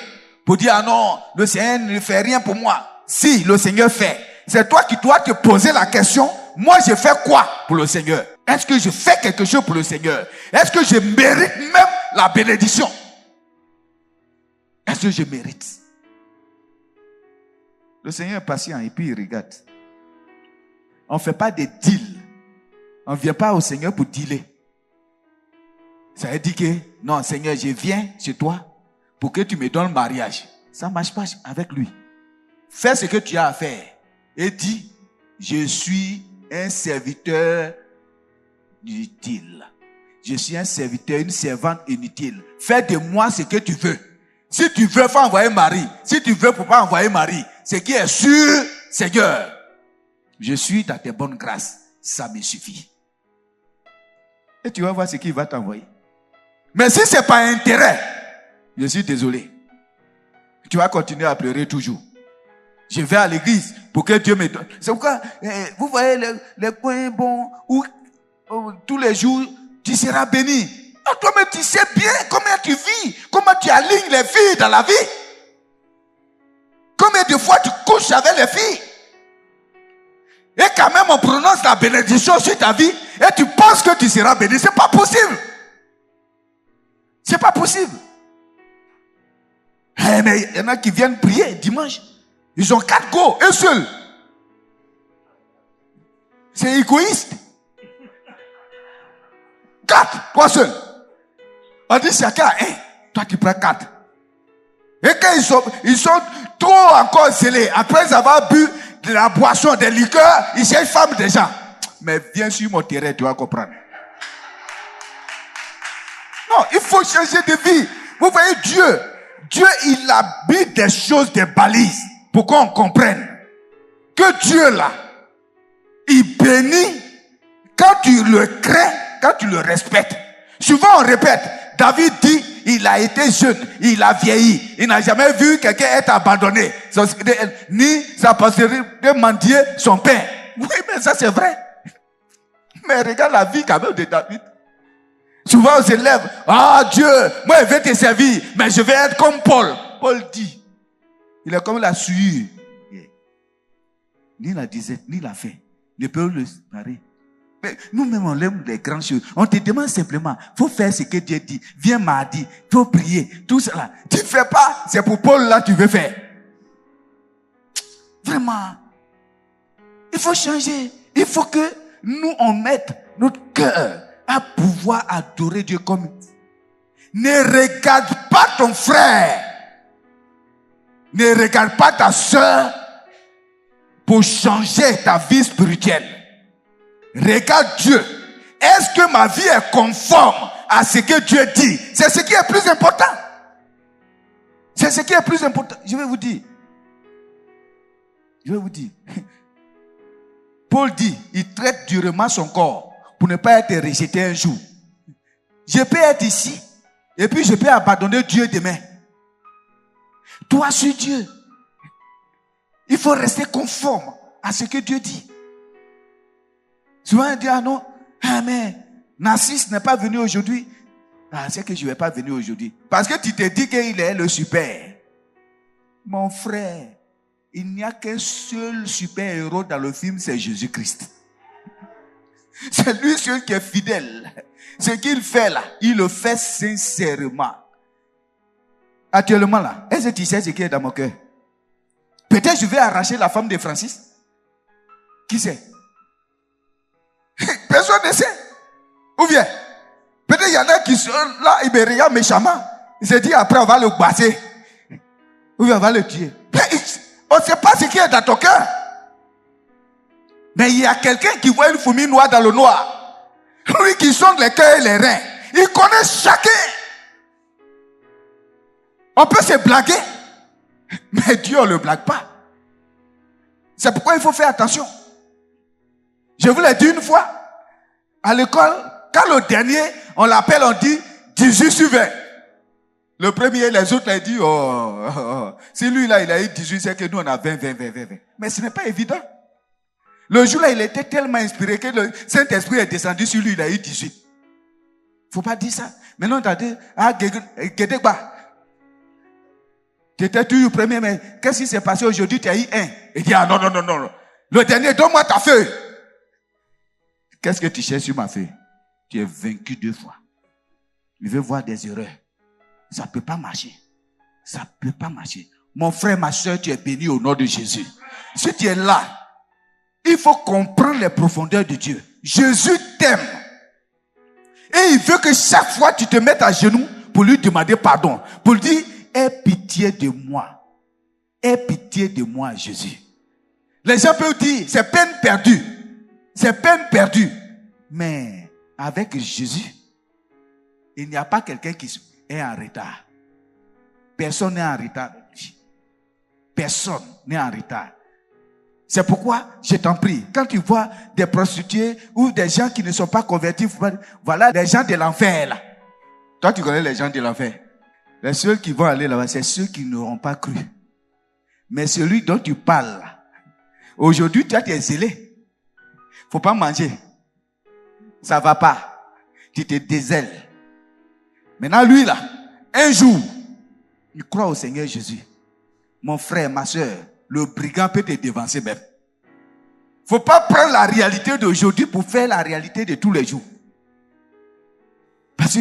pour dire, ah non, le Seigneur ne fait rien pour moi. Si, le Seigneur fait. C'est toi qui dois te poser la question, moi je fais quoi pour le Seigneur? Est-ce que je fais quelque chose pour le Seigneur? Est-ce que je mérite même la bénédiction? Est-ce que je mérite? Le Seigneur est patient et puis il regarde. On ne fait pas des deals. On ne vient pas au Seigneur pour dealer. Ça veut dire que, non, Seigneur, je viens chez toi pour que tu me donnes le mariage. Ça ne marche pas avec lui. Fais ce que tu as à faire. Et dis, je suis un serviteur inutile. Je suis un serviteur, une servante inutile. Fais de moi ce que tu veux. Si tu veux, faut envoyer Marie. Si tu veux, faut pas envoyer Marie. Ce qui est sûr, Seigneur, je suis dans tes bonnes grâces. Ça me suffit. Et tu vas voir ce qu'il va t'envoyer. Mais si c'est pas intérêt, je suis désolé. Tu vas continuer à pleurer toujours. Je vais à l'église pour que Dieu me donne. C'est pourquoi, vous voyez les coins bons où tous les jours, tu seras béni. Ah, toi-même, tu sais bien comment tu vis, comment tu alignes les filles dans la vie. Combien de fois tu couches avec les filles. Et quand même, on prononce la bénédiction sur ta vie et tu penses que tu seras béni. C'est pas possible. C'est pas possible. Mais il y en a qui viennent prier dimanche. Ils ont 4 go, un seul. C'est égoïste. 4, toi seul. On dit chacun un. Toi tu prends 4. Et quand ils sont trop encore zélés, après avoir bu de la boisson, des liqueurs, ils cherchent femme déjà. Mais viens sur mon terrain, tu vas comprendre. Non, il faut changer de vie. Vous voyez Dieu, il a mis des choses, des balises, pour qu'on comprenne que Dieu là, il bénit quand tu le crains, quand tu le respectes. Souvent on répète, David dit, il a été jeune, il a vieilli, il n'a jamais vu quelqu'un être abandonné, ni sa postérité de mendier son pain. Oui, mais ça c'est vrai. Mais regarde la vie quand même de David. Souvent on se lève, Dieu, moi je vais te servir, mais je vais être comme Paul. Paul dit, il est comme la sueur. Ni la disette, ni la faim ne peuvent le séparer. Mais nous-mêmes, on aime les grandes choses. On te demande simplement, faut faire ce que Dieu dit. Viens mardi, faut prier, tout cela. Tu ne fais pas, c'est pour Paul là tu veux faire. Vraiment. Il faut changer. Il faut que nous, on mette notre cœur à pouvoir adorer Dieu comme. Ne regarde pas ton frère. Ne regarde pas ta soeur pour changer ta vie spirituelle. Regarde Dieu. Est-ce que ma vie est conforme à ce que Dieu dit? C'est ce qui est plus important. C'est ce qui est plus important. Je vais vous dire. Paul dit, il traite durement son corps pour ne pas être rejeté un jour. Je peux être ici et puis je peux abandonner Dieu demain. Toi sur Dieu. Il faut rester conforme à ce que Dieu dit. Souvent on dit, non, mais Narcisse n'est pas venu aujourd'hui. C'est que je ne vais pas venir aujourd'hui. Parce que tu te dis qu'il est le super. Mon frère, il n'y a qu'un seul super-héros dans le film, c'est Jésus-Christ. C'est lui seul qui est fidèle. Ce qu'il fait là, il le fait sincèrement. Actuellement là, est-ce que tu sais ce qui est dans mon cœur? Peut-être je vais arracher la femme de Francis. Qui sait? Personne ne sait. Ou bien, peut-être il y en a qui sont là, ils me regardent méchamment. Ils se disent après on va le basser. Ou bien on va le tuer. On ne sait pas ce qui est dans ton cœur. Mais il y a quelqu'un qui voit une fourmi noire dans le noir. Lui qui sonde les cœurs et les reins. Il connaît chacun. On peut se blaguer. Mais Dieu, on ne le blague pas. C'est pourquoi il faut faire attention. Je vous l'ai dit une fois. À l'école, quand le dernier, on l'appelle, on dit 18 sur 20. Le premier, les autres, ils disent, si lui là, il a eu 18, c'est que nous, on a 20. Mais ce n'est pas évident. Le jour-là, il était tellement inspiré que le Saint-Esprit est descendu sur lui, il a eu 18. Faut pas dire ça. Maintenant, tu as dit, Gédéba. Tu étais toujours premier, mais qu'est-ce qui s'est passé aujourd'hui? Tu as eu 1. Il dit, non. Le dernier, donne-moi ta feuille. Qu'est-ce que tu cherches sur ma feuille? Tu es vaincu 2 fois. Je veux voir des erreurs. Ça ne peut pas marcher. Ça ne peut pas marcher. Mon frère, ma soeur, tu es béni au nom de Jésus. Si tu es là, il faut comprendre les profondeurs de Dieu. Jésus t'aime. Et il veut que chaque fois tu te mettes à genoux pour lui demander pardon. Pour lui dire, aie pitié de moi. Aie pitié de moi, Jésus. Les gens peuvent dire, c'est peine perdue. C'est peine perdue. Mais avec Jésus, il n'y a pas quelqu'un qui est en retard. Personne n'est en retard. Personne n'est en retard. C'est pourquoi, je t'en prie, quand tu vois des prostituées ou des gens qui ne sont pas convertis, voilà les gens de l'enfer là. Toi, tu connais les gens de l'enfer. Les seuls qui vont aller là-bas, c'est ceux qui n'auront pas cru. Mais celui dont tu parles là, aujourd'hui, toi, tu es zélé. Faut pas manger. Ça va pas. Tu te désèles. Maintenant, lui là, un jour, il croit au Seigneur Jésus. Mon frère, ma soeur, le brigand peut te devancer même. Faut pas prendre la réalité d'aujourd'hui pour faire la réalité de tous les jours. Parce que,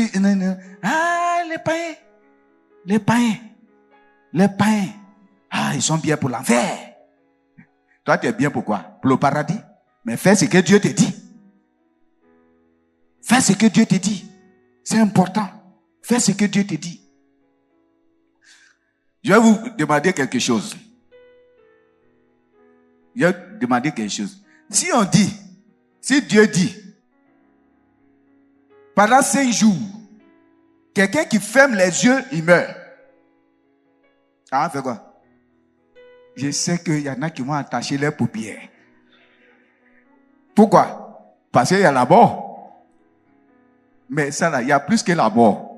les païens, ils sont bien pour l'enfer. Toi, tu es bien pour quoi? Pour le paradis. Mais fais ce que Dieu te dit. Fais ce que Dieu te dit. C'est important. Fais ce que Dieu te dit. Je vais vous demander quelque chose. Si Dieu dit, pendant 5 jours, quelqu'un qui ferme les yeux, il meurt. Ah, on fait quoi? Je sais qu'il y en a qui vont attacher leurs paupières. Pourquoi? Parce qu'il y a la mort. Mais ça là, il y a plus que la mort.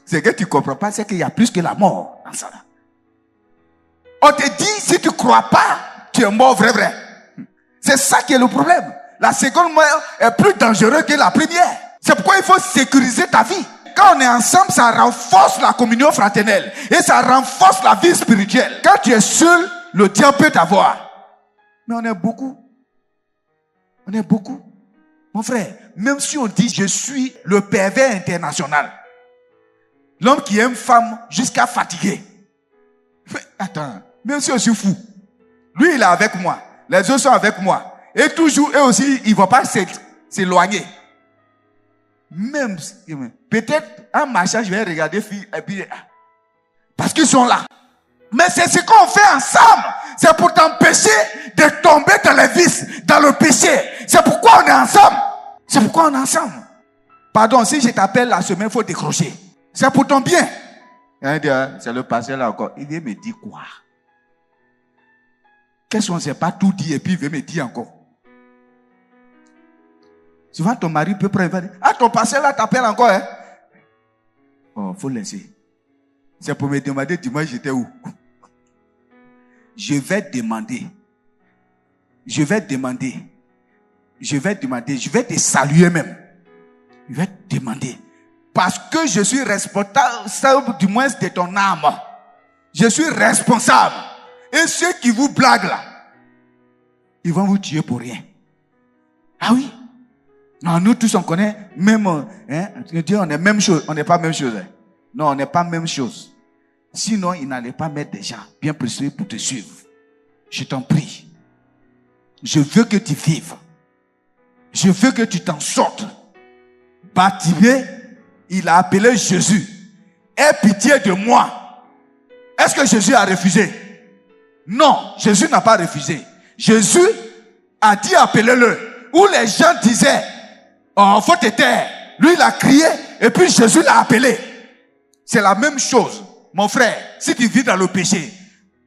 Ce que tu ne comprends pas, c'est qu'il y a plus que la mort dans ça là. On te dit, si tu ne crois pas, tu es mort vrai. C'est ça qui est le problème. La seconde mort est plus dangereuse que la première. C'est pourquoi il faut sécuriser ta vie. Quand on est ensemble, ça renforce la communion fraternelle. Et ça renforce la vie spirituelle. Quand tu es seul, le diable peut t'avoir. Mais on est beaucoup. Mon frère, même si on dit, je suis le pervers international. L'homme qui aime femme jusqu'à fatiguer. Mais attends, même si je suis fou. Lui, il est avec moi. Les autres sont avec moi. Et toujours, eux aussi, ils ne vont pas s'éloigner. Même, peut-être, en marchant, je vais regarder filles, et puis, parce qu'ils sont là. Mais c'est ce qu'on fait ensemble. C'est pour t'empêcher de tomber dans les vices, dans le péché. C'est pourquoi on est ensemble. Pardon, si je t'appelle la semaine, il faut décrocher. C'est pour ton bien. C'est le pasteur là encore. Il vient me dire quoi? Qu'est-ce qu'on ne sait pas tout dire et puis il veut me dire encore? Souvent ton mari peut prendre, il va dire, ton pasteur là t'appelle encore, hein? Oh, faut laisser. C'est pour me demander dimanche j'étais où? Je vais demander. Je vais te saluer même. Je vais te demander. Parce que je suis responsable du moins de ton âme. Je suis responsable. Et ceux qui vous blaguent là, ils vont vous tuer pour rien. Ah oui? Non, nous tous on connaît même, Dieu, on est même chose, on n'est pas même chose. Hein? Non, on n'est pas même chose. Sinon, ils n'allaient pas mettre des gens bien précieux pour te suivre. Je t'en prie. Je veux que tu vives. Je veux que tu t'en sortes. Bartimée, il a appelé Jésus. Aie pitié de moi. Est-ce que Jésus a refusé? Non, Jésus n'a pas refusé. Jésus a dit appelez-le. Où les gens disaient, oh, faut te taire. Lui, il a crié et puis Jésus l'a appelé. C'est la même chose. Mon frère, si tu vis dans le péché,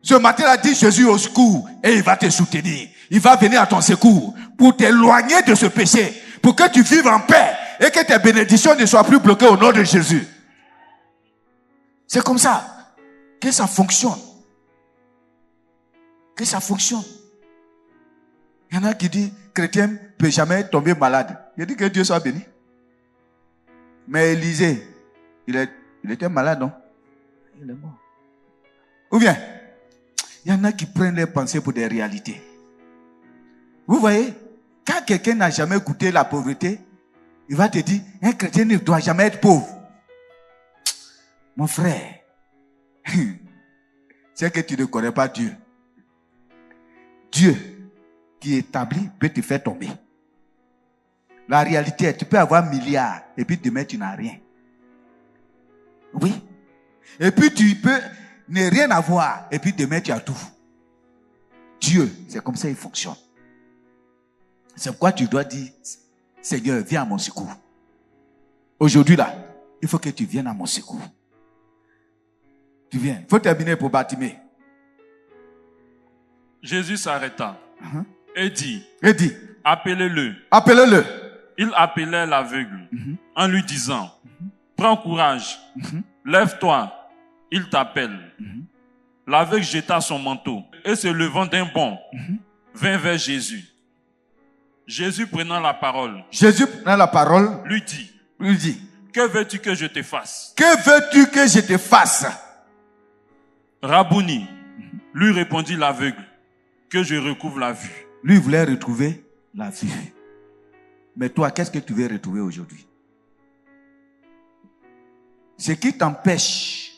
ce matin, il a dit Jésus au secours et il va te soutenir. Il va venir à ton secours pour t'éloigner de ce péché, pour que tu vives en paix et que tes bénédictions ne soient plus bloquées au nom de Jésus. C'est comme ça que ça fonctionne. Que ça fonctionne. Il y en a qui disent, chrétien ne peut jamais tomber malade. Il dit que Dieu soit béni. Mais Élisée, il était malade, non? Il est mort. Ou bien, il y en a qui prennent les pensées pour des réalités. Vous voyez, Quand quelqu'un n'a jamais goûté la pauvreté, il va te dire, un chrétien ne doit jamais être pauvre. Mon frère, c'est que tu ne connais pas Dieu. Dieu qui établit peut te faire tomber. La réalité, tu peux avoir milliards et puis demain tu n'as rien. Oui. Et puis tu peux ne rien avoir et puis demain tu as tout. Dieu, c'est comme ça il fonctionne. C'est pourquoi tu dois dire, Seigneur, viens à mon secours. Aujourd'hui là, il faut que tu viennes à mon secours. Tu viens. Il faut terminer pour Bartimée. Jésus s'arrêta et dit, appelez-le. Appelez-le. Il appelait l'aveugle en lui disant, prends courage, lève-toi, il t'appelle. L'aveugle jeta son manteau et se levant d'un bond, vint vers Jésus. Jésus prenant la parole, lui dit, que veux-tu que je te fasse? Que veux-tu que je te fasse? Rabouni, lui répondit l'aveugle, que je recouvre la vue. Lui voulait retrouver la vue. Mais toi, qu'est-ce que tu veux retrouver aujourd'hui? Ce qui t'empêche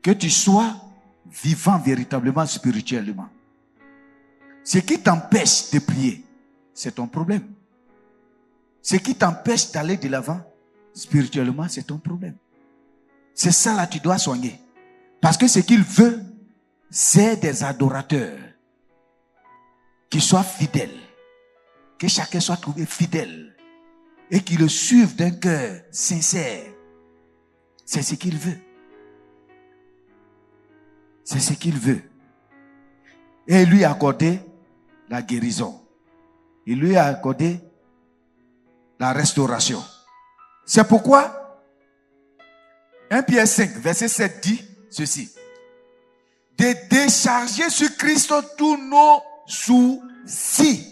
que tu sois vivant véritablement spirituellement, ce qui t'empêche de prier, c'est ton problème. Ce qui t'empêche d'aller de l'avant spirituellement, c'est ton problème. C'est ça là, tu dois soigner. Parce que ce qu'il veut, c'est des adorateurs qui soient fidèles. Que chacun soit trouvé fidèle. Et qui le suivent d'un cœur sincère. C'est ce qu'il veut. C'est ce qu'il veut. Et il lui a accordé la guérison. Il lui a accordé la restauration. C'est pourquoi 1 Pierre 5, verset 7 dit ceci. De décharger sur Christ tous nos soucis.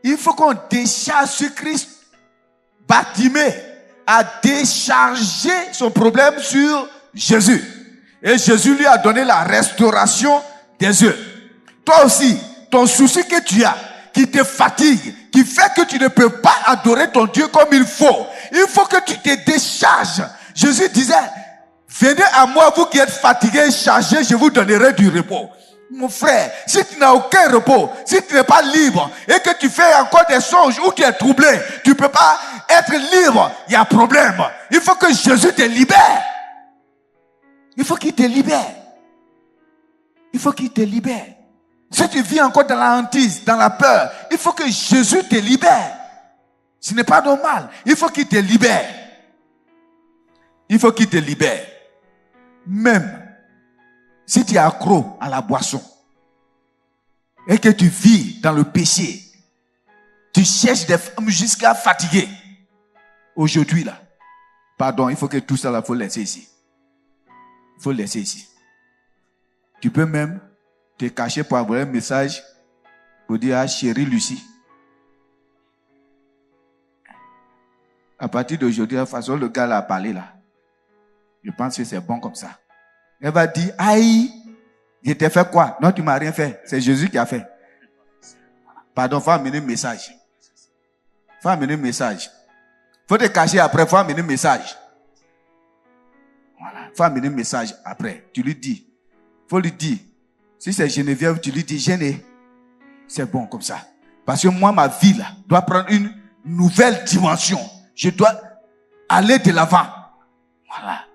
Il faut qu'on décharge sur Christ. Bartimée a déchargé son problème sur Jésus. Et Jésus lui a donné la restauration des yeux. Toi aussi, ton souci que tu as, qui te fatigue, qui fait que tu ne peux pas adorer ton Dieu comme il faut que tu te décharges. Jésus disait, venez à moi, vous qui êtes fatigués et chargés, je vous donnerai du repos. Mon frère, si tu n'as aucun repos, si tu n'es pas libre et que tu fais encore des songes ou tu es troublé, tu ne peux pas être libre, il y a problème. Il faut que Jésus te libère. Il faut qu'il te libère. Il faut qu'il te libère. Si tu vis encore dans la hantise, dans la peur, il faut que Jésus te libère. Ce n'est pas normal. Il faut qu'il te libère. Il faut qu'il te libère. Même si tu es accro à la boisson et que tu vis dans le péché, tu cherches des femmes jusqu'à fatiguer. Aujourd'hui là, pardon, il faut que tout ça là, faut laisser ici. Il faut laisser ici. Tu peux même te cacher pour avoir un message pour dire à chérie Lucie. À partir d'aujourd'hui, de la façon le gars là a parlé là, je pense que c'est bon comme ça. Elle va dire, aïe, je t'ai fait quoi? Non, tu m'as rien fait. C'est Jésus qui a fait. Pardon, faut amener un message. Faut amener un message. Faut te cacher après, faut amener un message. Voilà. Faut amener un message après. Tu lui dis. Faut lui dire. Si c'est Geneviève, tu lui dis, Géné. C'est bon comme ça. Parce que moi, ma vie là, doit prendre une nouvelle dimension. Je dois aller de l'avant. Voilà.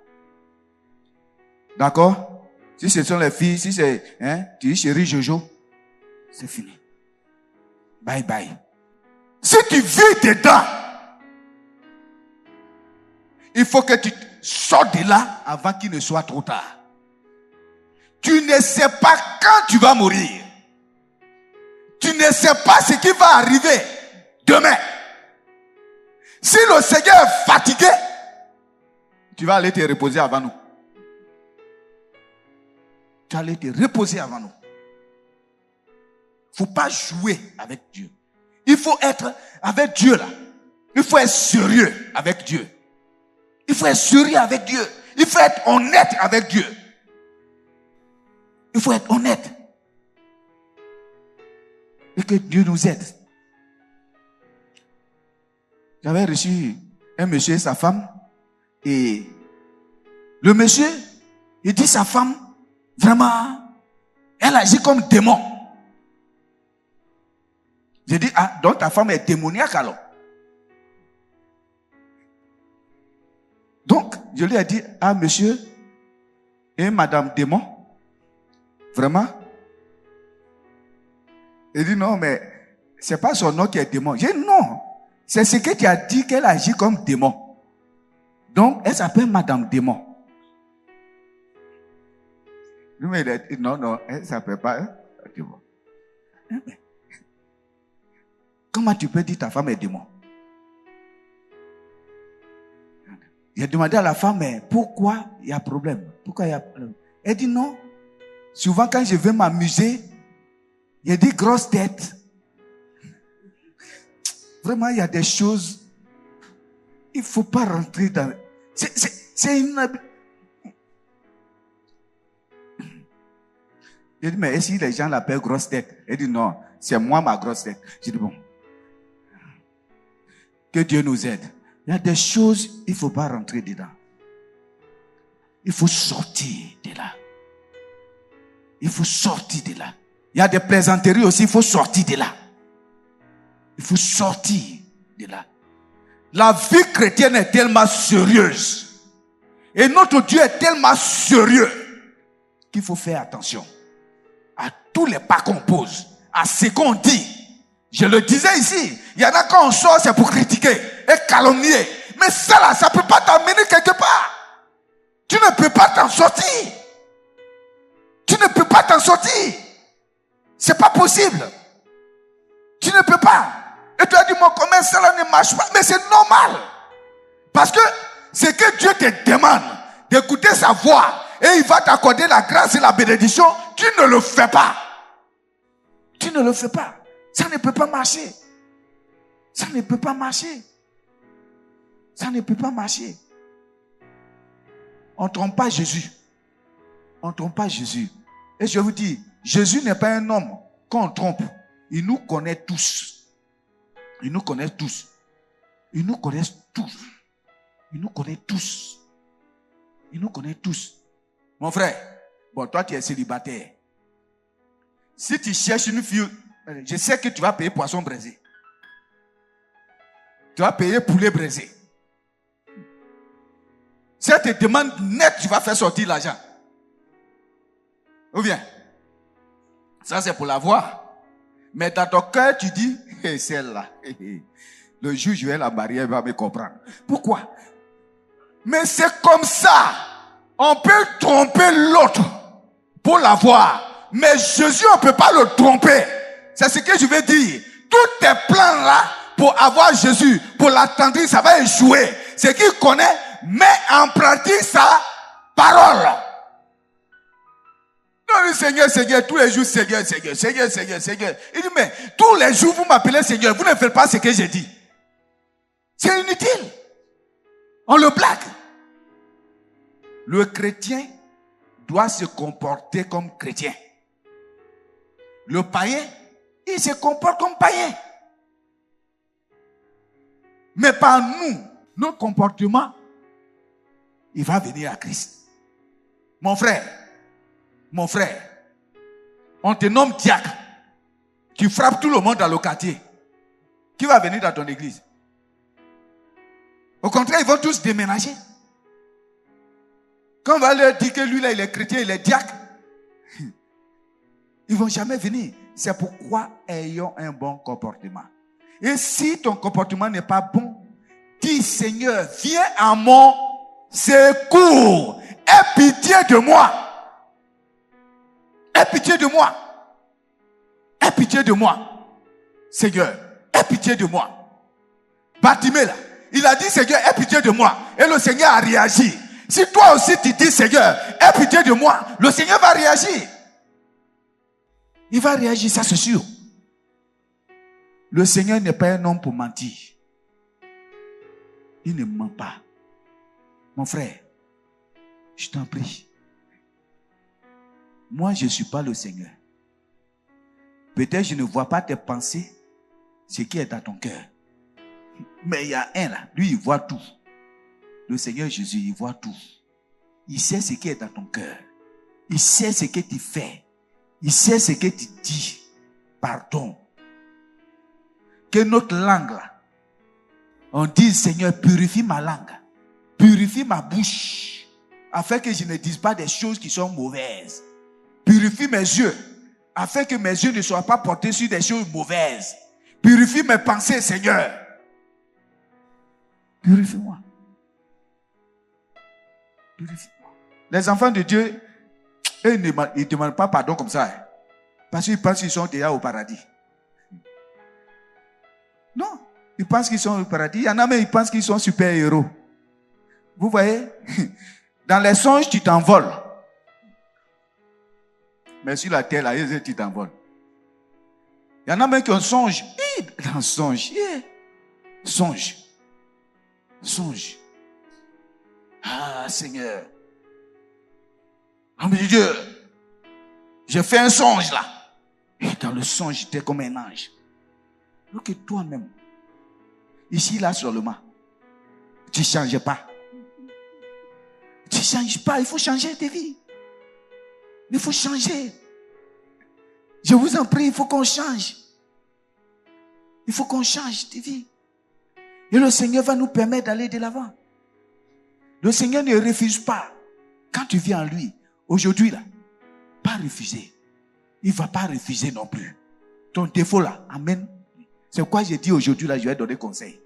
D'accord? Si ce sont les filles, si c'est, tu dis chérie Jojo, c'est fini. Bye bye. Si tu vis dedans, il faut que tu sortes de là avant qu'il ne soit trop tard. Tu ne sais pas quand tu vas mourir. Tu ne sais pas ce qui va arriver demain. Si le Seigneur est fatigué, tu vas aller te reposer avant nous. Tu vas aller te reposer avant nous. Il ne faut pas jouer avec Dieu. Il faut être avec Dieu là. Il faut être sérieux avec Dieu. Il faut être sérieux avec Dieu. Il faut être honnête avec Dieu. Il faut être honnête. Il Et que Dieu nous aide. J'avais reçu un monsieur et sa femme. Et le monsieur, il dit sa femme, vraiment, elle agit comme démon. J'ai dit, ah, donc ta femme est démoniaque alors. Donc, je lui ai dit, ah, monsieur et madame démon, vraiment. Il dit, non, mais c'est pas son nom qui est démon. J'ai dit, non, c'est ce que tu as dit qu'elle agit comme démon. Donc, elle s'appelle madame démon. Lui, il a dit, non, non, elle ne s'appelle pas démon. Comment tu peux dire ta femme est démon? J'ai demandé à la femme, mais pourquoi il y a problème? Pourquoi il y a problème? Elle dit non. Souvent, quand je veux m'amuser, il dit grosse tête. Vraiment, il y a des choses. Il ne faut pas rentrer dans. C'est une. J'ai dit, mais est-ce que les gens l'appellent grosse tête? Elle dit non, c'est moi ma grosse tête. J'ai dit bon. Que Dieu nous aide. Il y a des choses, il ne faut pas rentrer dedans. Il faut sortir de là. Il faut sortir de là. Il y a des plaisanteries aussi, il faut sortir de là. Il faut sortir de là. La vie chrétienne est tellement sérieuse. Et notre Dieu est tellement sérieux qu'il faut faire attention à tous les pas qu'on pose, à ce qu'on dit. Je le disais ici, il y en a quand on sort, c'est pour critiquer et calomnier. Mais ça là, ça ne peut pas t'amener quelque part. Tu ne peux pas t'en sortir. Tu ne peux pas t'en sortir. C'est pas possible. Tu ne peux pas. Et tu as dit, moi, comment ça là ne marche pas? Mais c'est normal. Parce que c'est que Dieu te demande d'écouter sa voix et il va t'accorder la grâce et la bénédiction. Tu ne le fais pas. Tu ne le fais pas. Ça ne peut pas marcher. Ça ne peut pas marcher. Ça ne peut pas marcher. On ne trompe pas Jésus. On ne trompe pas Jésus. Et je vous dis, Jésus n'est pas un homme qu'on trompe. Il nous connaît tous. Il nous connaît tous. Il nous connaît tous. Il nous connaît tous. Il nous connaît tous. Mon frère, bon, toi tu es célibataire. Si tu cherches une fille, je sais que tu vas payer poisson braisé. Tu vas payer poulet braisé. Si elle te demande net, tu vas faire sortir l'argent. Ou bien, ça c'est pour la voir. Mais dans ton cœur, tu dis, hey, celle-là, le jour où je vais la marier, elle va me comprendre. Pourquoi? Mais c'est comme ça. On peut tromper l'autre pour l'avoir. Mais Jésus, on ne peut pas le tromper. C'est ce que je veux dire. Tous tes plans là, pour avoir Jésus, pour l'attendre, ça va échouer. Ce qu'il connaît, met en pratique sa parole. Non, le Seigneur, Seigneur, tous les jours, Seigneur, Seigneur, Seigneur, Seigneur, Seigneur. Il dit, mais tous les jours, vous m'appelez Seigneur, vous ne faites pas ce que j'ai dit. C'est inutile. On le blague. Le chrétien doit se comporter comme chrétien. Le païen, il se comporte comme païen. Mais par nous, nos comportements, il va venir à Christ. Mon frère, on te nomme diacre. Tu frappes tout le monde dans le quartier. Qui va venir dans ton église? Au contraire, ils vont tous déménager. Quand on va leur dire que lui là, il est chrétien, il est diacre, ils ne vont jamais venir. C'est pourquoi ayons un bon comportement. Et si ton comportement n'est pas bon, dis Seigneur, viens à mon secours. Aie pitié de moi. Aie pitié de moi. Aie pitié de moi. Seigneur, aie pitié de moi. Bartimée là, il a dit Seigneur, aie pitié de moi. Et le Seigneur a réagi. Si toi aussi tu dis Seigneur, aie pitié de moi, le Seigneur va réagir. Il va réagir, ça c'est sûr. Le Seigneur n'est pas un homme pour mentir. Il ne ment pas. Mon frère, je t'en prie. Moi, je ne suis pas le Seigneur. Peut-être je ne vois pas tes pensées, ce qui est dans ton cœur. Mais il y a un là, lui il voit tout. Le Seigneur Jésus, il voit tout. Il sait ce qui est dans ton cœur. Il sait ce que tu fais. Il sait ce que tu dis. Pardon. Que notre langue là, on dise Seigneur, purifie ma langue. Purifie ma bouche. Afin que je ne dise pas des choses qui sont mauvaises. Purifie mes yeux. Afin que mes yeux ne soient pas portés sur des choses mauvaises. Purifie mes pensées, Seigneur. Purifie-moi. Purifie-moi. Les enfants de Dieu, eux, ils ne demandent pas pardon comme ça. Hein, parce qu'ils pensent qu'ils sont déjà au paradis. Non. Ils pensent qu'ils sont au paradis. Il y en a même, ils pensent qu'ils sont super-héros. Vous voyez? Dans les songes, tu t'envoles. Mais sur la terre, là, tu t'envoles. Il y en a même qui ont songe. Dans le songe. Songe. Songe. Ah, Seigneur. Oh mon Dieu. J'ai fait un songe là. Et dans le songe, j'étais comme un ange. Donc que toi-même, ici, là, seulement, tu ne changes pas. Tu ne changes pas. Il faut changer tes vies. Il faut changer. Je vous en prie, il faut qu'on change. Il faut qu'on change tes vies. Et le Seigneur va nous permettre d'aller de l'avant. Le Seigneur ne refuse pas. Quand tu viens en lui, aujourd'hui là, pas refuser. Il ne va pas refuser non plus. Ton défaut là, amen. C'est quoi j'ai dit aujourd'hui là, je vais donner conseil.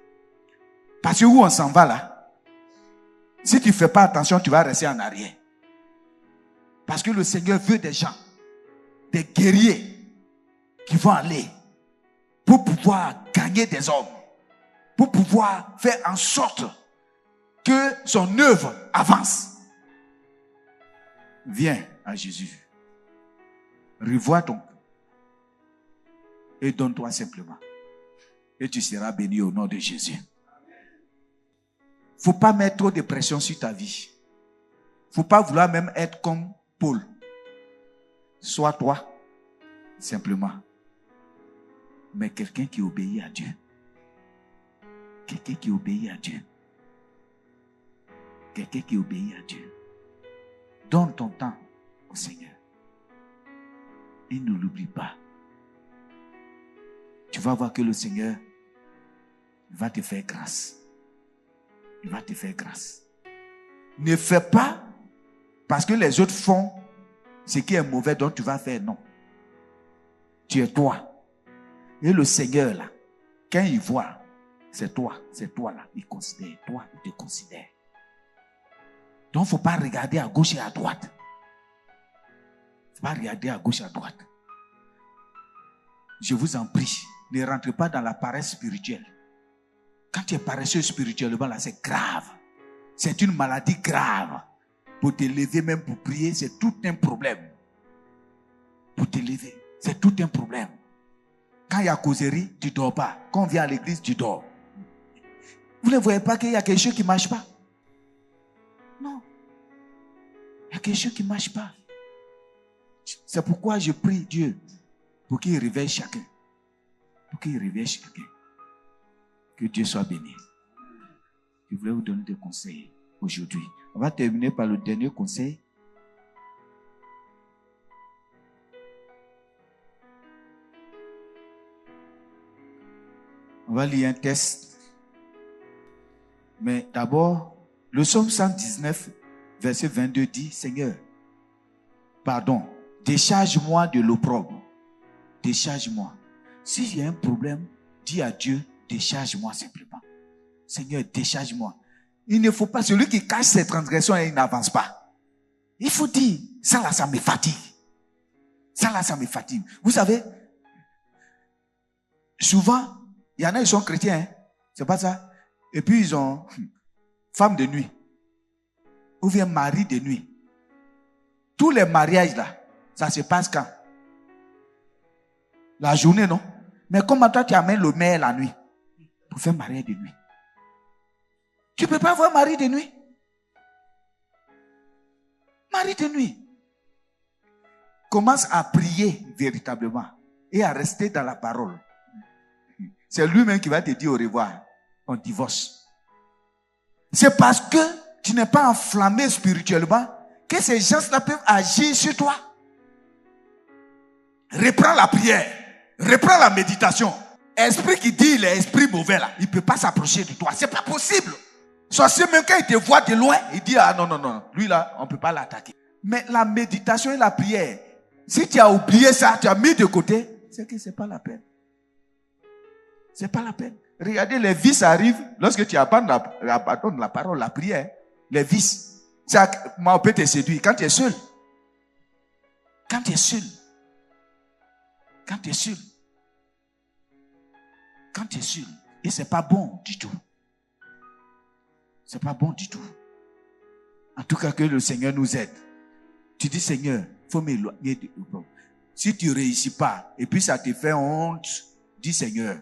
Parce que où on s'en va là, si tu ne fais pas attention, tu vas rester en arrière. Parce que le Seigneur veut des gens, des guerriers qui vont aller pour pouvoir gagner des hommes, pour pouvoir faire en sorte que son œuvre avance. Viens à Jésus. Revois ton cœur et donne-toi simplement. Et tu seras béni au nom de Jésus. Il ne faut pas mettre trop de pression sur ta vie. Il ne faut pas vouloir même être comme Paul. Sois toi, simplement. Mais quelqu'un qui obéit à Dieu. Quelqu'un qui obéit à Dieu. Quelqu'un qui obéit à Dieu. Donne ton temps au Seigneur. Et ne l'oublie pas. Tu vas voir que le Seigneur va te faire grâce. Il va te faire grâce. Ne fais pas parce que les autres font ce qui est mauvais, donc tu vas faire non. Tu es toi. Et le Seigneur là, quand il voit, c'est toi là, il considère, toi, il te considère. Donc il ne faut pas regarder à gauche et à droite. Il ne faut pas regarder à gauche et à droite. Je vous en prie, ne rentrez pas dans la paresse spirituelle. Quand tu es paresseux spirituellement, là, c'est grave. C'est une maladie grave. Pour te lever, même pour prier, c'est tout un problème. Pour te lever, c'est tout un problème. Quand il y a causerie, tu ne dors pas. Quand on vient à l'église, tu dors. Vous ne voyez pas qu'il y a quelque chose qui ne marche pas? Non. Il y a quelque chose qui ne marche pas. C'est pourquoi je prie Dieu pour qu'il réveille chacun. Pour qu'il réveille chacun. Que Dieu soit béni. Je voulais vous donner des conseils aujourd'hui. On va terminer par le dernier conseil. On va lire un texte. Mais d'abord, le psaume 119, verset 22 dit, Seigneur, pardon, décharge-moi de l'opprobre. Décharge-moi. S'il y a un problème, dis à Dieu, décharge-moi simplement. Seigneur, décharge-moi. Il ne faut pas, celui qui cache ses transgressions, il n'avance pas. Il faut dire, ça là, ça me fatigue. Ça là, ça me fatigue. Vous savez, souvent, il y en a, ils sont chrétiens, hein? C'est pas ça. Et puis, ils ont femme de nuit. Ou bien mari de nuit. Tous les mariages là, ça se passe quand? La journée, non? Mais comment toi, tu amènes le maire la nuit? Pour faire mariage de nuit. Tu ne peux pas avoir mari de nuit. Mari de nuit. Commence à prier véritablement. et à rester dans la parole, c'est lui-même qui va te dire au revoir. On divorce. C'est parce que tu n'es pas enflammé spirituellement que ces gens-là peuvent agir sur toi. Reprends la prière. Reprends la méditation. Esprit qui dit il est esprit mauvais là, il ne peut pas s'approcher de toi. C'est pas possible. Sorcier, même quand il te voit de loin, il dit ah non, lui là, on ne peut pas l'attaquer. Mais la méditation et la prière, si tu as oublié ça, tu as mis de côté, c'est que ce n'est pas la peine. C'est pas la peine. Regardez, les vices arrivent lorsque tu abandonnes la parole, la prière. Les vices. Ça, on peut te séduire quand tu es seul. Quand tu es seul. Quand tu es seul. Quand tu es seul. Et c'est pas bon du tout. C'est pas bon du tout. En tout cas, que le Seigneur nous aide. Tu dis, Seigneur, il faut m'éloigner de l'eau. Si tu ne réussis pas, et puis ça te fait honte, dis, Seigneur,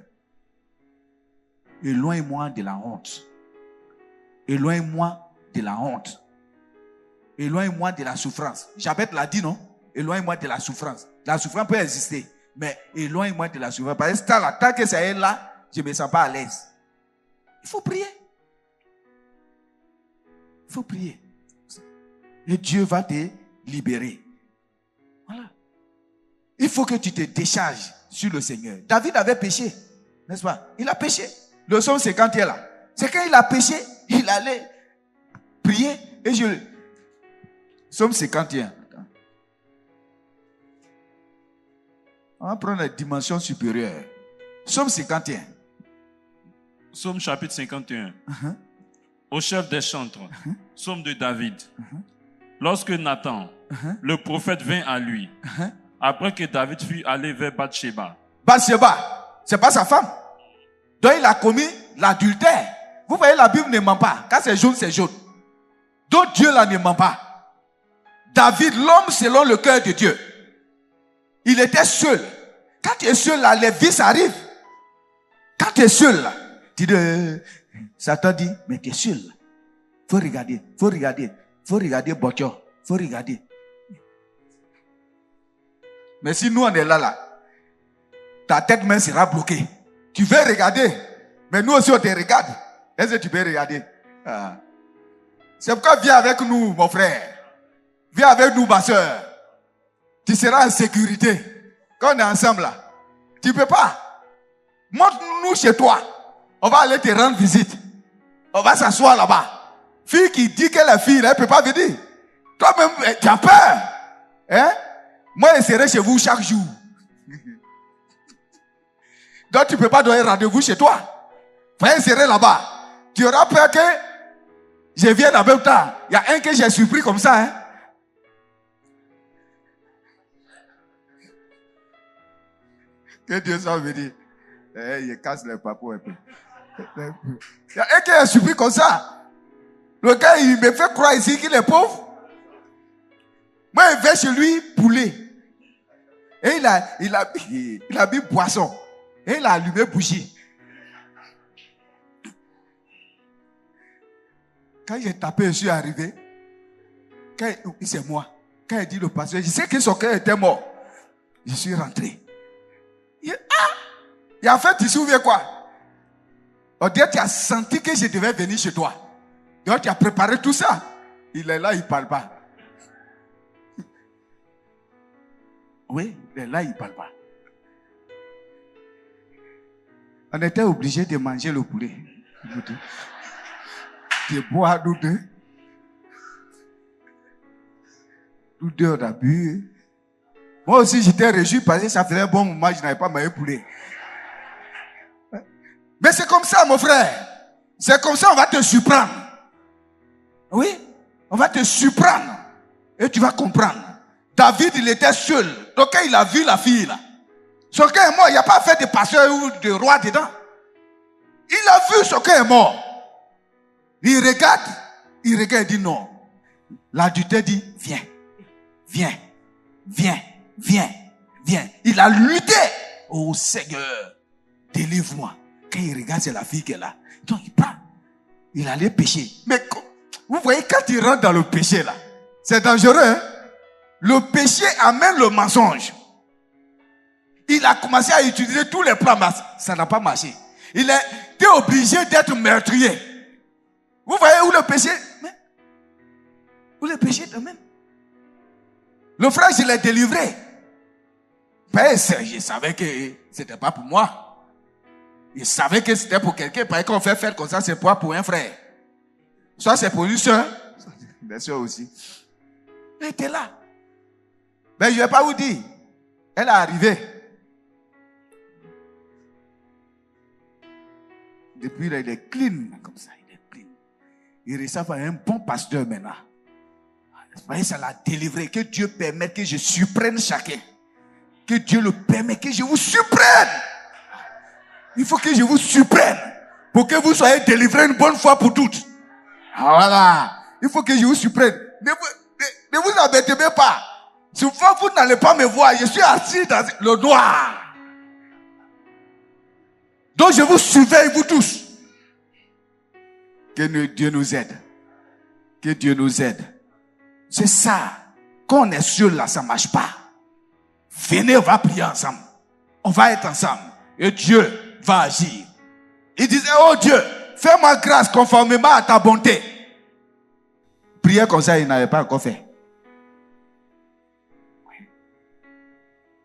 éloigne-moi de la honte. Éloigne-moi de la honte. Éloigne-moi de la souffrance. Jabet l'a dit, non? Éloigne-moi de la souffrance. La souffrance peut exister, mais éloigne-moi de la souffrance. Parce que tant que ça est là, je ne me sens pas à l'aise. Il faut prier. Il faut prier. Et Dieu va te libérer. Voilà. Il faut que tu te décharges sur le Seigneur. David avait péché, n'est-ce pas? Il a péché. Le psaume 51 là. C'est quand il a péché, il allait prier. Et Psaume 51. On va prendre la dimension supérieure. Psaume 51. Psaume chapitre 51. Au chef des chantres. Psaume de David. Lorsque Nathan, le prophète, vint à lui, après que David fut allé vers Bathsheba. Bathsheba, c'est pas sa femme. Donc il a commis l'adultère. Vous voyez, la Bible ne ment pas. Quand c'est jaune, c'est jaune. Donc Dieu là ne ment pas. David, l'homme selon le cœur de Dieu, il était seul. Quand tu es seul là, les vices arrivent. Quand tu es seul là, tu dis, Satan dit, mais tu es seul. Faut regarder, Botio. Faut regarder. Mais si nous on est là, ta tête même sera bloquée. Tu veux regarder, mais nous aussi on te regarde. Est-ce que tu peux regarder? C'est pourquoi viens avec nous, mon frère. Viens avec nous, ma soeur. Tu seras en sécurité. Quand on est ensemble là, tu ne peux pas. Montre-nous chez toi. On va aller te rendre visite. On va s'asseoir là-bas. Fille qui dit qu'elle est fille, elle ne peut pas venir. Toi-même, tu as peur. Hein? Moi, je serai chez vous chaque jour. Donc, tu ne peux pas donner rendez-vous chez toi. Moi, je serai là-bas. Tu auras peur que je vienne en même temps. Il y a un que j'ai surpris comme ça. Hein? Que Dieu soit béni. Il casse les papous un peu. Il y a un qui est surpris comme ça. Le gars, il me fait croire ici qu'il est pauvre. Moi, je vais chez lui poulet. Et il a mis poisson. Et il a allumé bougie. Quand j'ai tapé, je suis arrivé. C'est moi. Quand il dit le pasteur, je sais que son cœur était mort. Je suis rentré. Et en fait, tu te souviens quoi? On dirait que tu as senti que je devais venir chez toi. Donc tu as préparé tout ça. Il est là, il ne parle pas. Oui, il est là, il ne parle pas. On était obligé de manger le poulet. De boire nous deux. Nous deux, on a bu. Moi aussi, j'étais réjoui parce que ça faisait un bon moment, je n'avais pas mangé poulet. Mais c'est comme ça, mon frère. C'est comme ça, on va te surprendre. Oui, on va te surprendre. Et tu vas comprendre. David, il était seul. Donc, quand il a vu la fille, là, son cœur est mort. Il n'y a pas fait de pasteur ou de roi dedans. Il a vu son cœur est mort. Il regarde, il dit non. L'adultère dit, viens. Il a lutté. Oh Seigneur, délivre-moi. Quand il regarde, c'est la fille qui est là. Donc il prend. Il allait pécher. Mais vous voyez, quand il rentre dans le péché là, c'est dangereux. Hein? Le péché amène le mensonge. Il il a commencé à utiliser tous les plans, mais ça n'a pas marché. Il était obligé d'être meurtrier. Vous voyez où le péché? Où le péché de même? Le frère, je l'ai délivré. Ben, je savais que c'était pas pour moi. Il savait que c'était pour quelqu'un. Parce qu'on fait faire comme ça, c'est pas pour un frère. Soit c'est pour une soeur. Bien sûr aussi. Elle était là. Mais je ne vais pas vous dire. Elle est arrivée. Depuis là, il est clean. Comme ça, il est clean. Il reçoit un bon pasteur maintenant. Vous voyez, ça l'a délivré. Que Dieu permette que je surprenne chacun. Que Dieu le permette, que je vous surprenne. Il faut que je vous surprenne. Pour que vous soyez délivrés une bonne fois pour toutes. Voilà. Il faut que je vous surprenne. Ne vous embêtez même pas. Souvent, vous n'allez pas me voir. Je suis assis dans le noir. Donc, je vous surveille, vous tous. Que Dieu nous aide. Que Dieu nous aide. C'est ça. Quand on est seul là, ça ne marche pas. Venez, on va prier ensemble. On va être ensemble. Et Dieu va agir. Il disait, oh Dieu, fais-moi grâce conformément à ta bonté. Prier comme ça, il n'avait pas encore fait.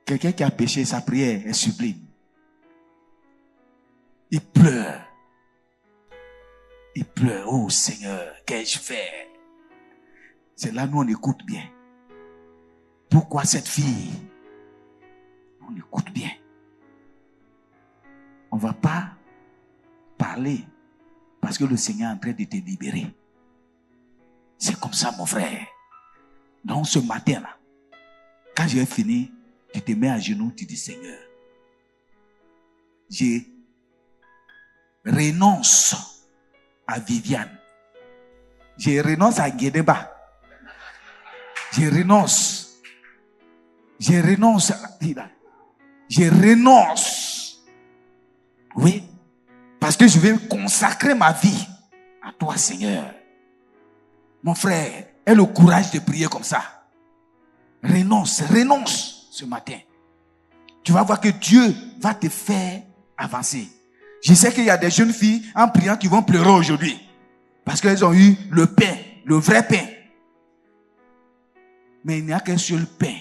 Quelqu'un qui a péché, sa prière est sublime. Il pleure. Il pleure. Oh Seigneur, qu'ai-je fait? C'est là nous on écoute bien. Pourquoi cette fille? On écoute bien. On ne va pas parler parce que le Seigneur est en train de te libérer. C'est comme ça, mon frère. Donc ce matin-là, quand j'ai fini, tu te mets à genoux, tu dis Seigneur, je renonce à Viviane. Je renonce à Guédeba. Je renonce. Je renonce à la vie. Je renonce. Oui. Parce que je vais consacrer ma vie à toi, Seigneur. Mon frère, aie le courage de prier comme ça. Renonce ce matin. Tu vas voir que Dieu va te faire avancer. Je sais qu'il y a des jeunes filles en priant qui vont pleurer aujourd'hui. Parce qu'elles ont eu le pain, le vrai pain. Mais il n'y a qu'un seul pain.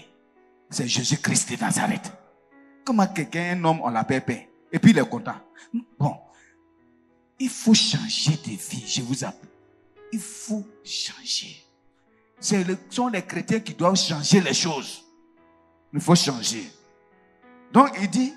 C'est Jésus-Christ de Nazareth. Comment quelqu'un, un homme, on l'appelle pain. Et puis il est content. Bon. Il faut changer de vie. Je vous appelle. Il faut changer. Ce sont les chrétiens qui doivent changer les choses. Il faut changer. Donc il dit,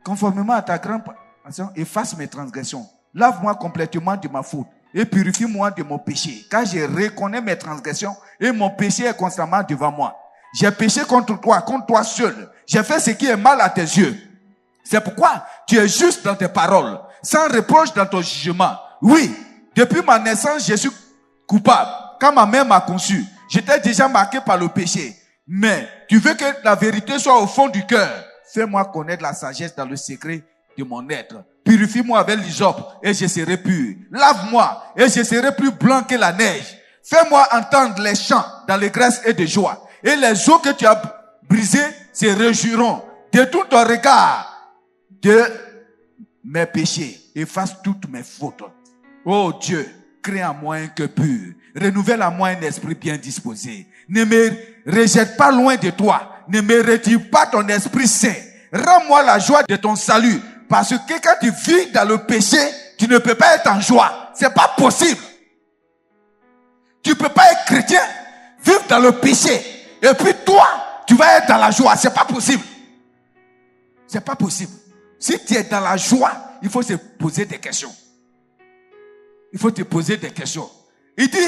conformément à ta grande passion, efface mes transgressions. Lave-moi complètement de ma faute et purifie-moi de mon péché. Car je reconnais mes transgressions et mon péché est constamment devant moi. J'ai péché contre toi seul. J'ai fait ce qui est mal à tes yeux. C'est pourquoi tu es juste dans tes paroles, sans reproche dans ton jugement. Oui, depuis ma naissance, je suis coupable. Quand ma mère m'a conçu, j'étais déjà marqué par le péché. Mais tu veux que la vérité soit au fond du cœur. Fais-moi connaître la sagesse dans le secret de mon être. Purifie-moi avec l'hysope et je serai pur. Lave-moi et je serai plus blanc que la neige. Fais-moi entendre les chants d'allégresse et de joie. Et les eaux que tu as brisées se réjouiront. Détourne ton regard de mes péchés. Efface toutes mes fautes. Oh Dieu, crée en moi un cœur pur. Renouvelle en moi un esprit bien disposé. Ne me rejette pas loin de toi. Ne me retire pas ton esprit saint. Rends-moi la joie de ton salut. Parce que quand tu vis dans le péché, tu ne peux pas être en joie. C'est pas possible. Tu peux pas être chrétien, vivre dans le péché. Et puis toi, tu vas être dans la joie. C'est pas possible. C'est pas possible. Si tu es dans la joie, il faut se poser des questions. Il faut te poser des questions. Il dit,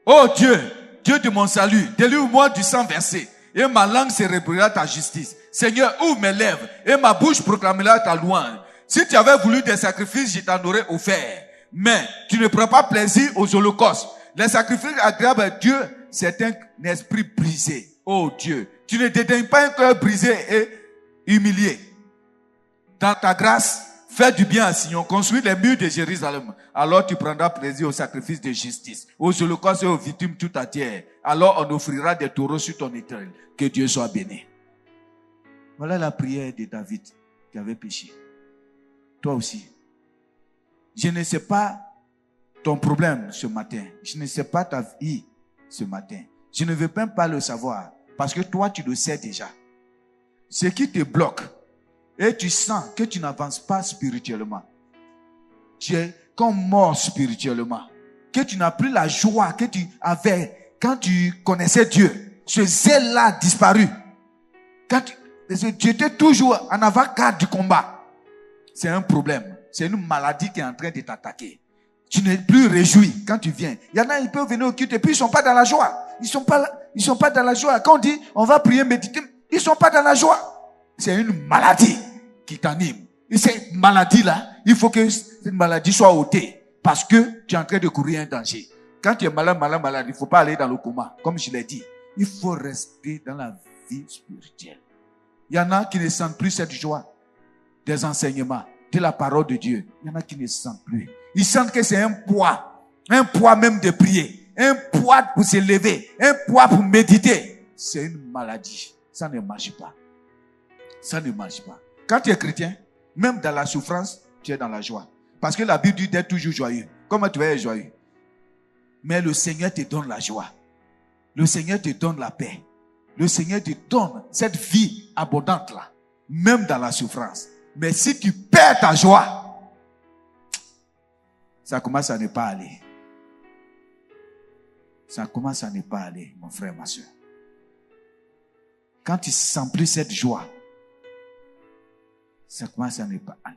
oh Dieu, Dieu de mon salut, délivre-moi du sang versé, et ma langue célébrera ta justice. Seigneur, ouvre mes lèvres, et ma bouche proclamera ta louange. Si tu avais voulu des sacrifices, je t'en aurais offert. Mais tu ne prends pas plaisir aux holocaustes. Les sacrifices agréables à Dieu, c'est un esprit brisé. Oh Dieu, tu ne dédaignes pas un cœur brisé et humilié. Dans ta grâce, fais du bien à Sion, construis les murs de Jérusalem. Alors tu prendras plaisir aux sacrifices de justice, aux holocaustes et aux victimes tout entières. Alors on offrira des taureaux sur ton autel. Que Dieu soit béni. Voilà la prière de David qui avait péché. Toi aussi. Je ne sais pas ton problème ce matin. Je ne sais pas ta vie ce matin. Je ne veux même pas le savoir. Parce que toi, tu le sais déjà. Ce qui te bloque. Et tu sens que tu n'avances pas spirituellement. Tu es comme mort spirituellement. Que tu n'as plus la joie que tu avais quand tu connaissais Dieu. Ce zèle-là a disparu. Quand tu étais toujours en avant-garde du combat. C'est un problème. C'est une maladie qui est en train de t'attaquer. Tu n'es plus réjoui quand tu viens. Il y en a, ils peuvent venir au culte et puis ils ne sont pas dans la joie. Ils ne sont pas dans la joie. Quand on dit, on va prier, méditer, ils ne sont pas dans la joie. C'est une maladie qui t'anime. Et cette maladie-là, il faut que cette maladie soit ôtée. Parce que tu es en train de courir un danger. Quand tu es malade, il ne faut pas aller dans le coma. Comme je l'ai dit, il faut rester dans la vie spirituelle. Il y en a qui ne sentent plus cette joie des enseignements, de la parole de Dieu. Il y en a qui ne sentent plus. Ils sentent que c'est un poids même de prier, un poids pour se lever, un poids pour méditer. C'est une maladie. Ça ne marche pas. Ça ne marche pas. Quand tu es chrétien, même dans la souffrance, tu es dans la joie. Parce que la Bible dit d'être toujours joyeux. Comment tu vas être joyeux? Mais le Seigneur te donne la joie. Le Seigneur te donne la paix. Le Seigneur te donne cette vie abondante-là, même dans la souffrance. Mais si tu perds ta joie, ça commence à ne pas aller. Ça commence à ne pas aller, mon frère, ma soeur. Quand tu ne sens plus cette joie, ça commence à ne pas aller.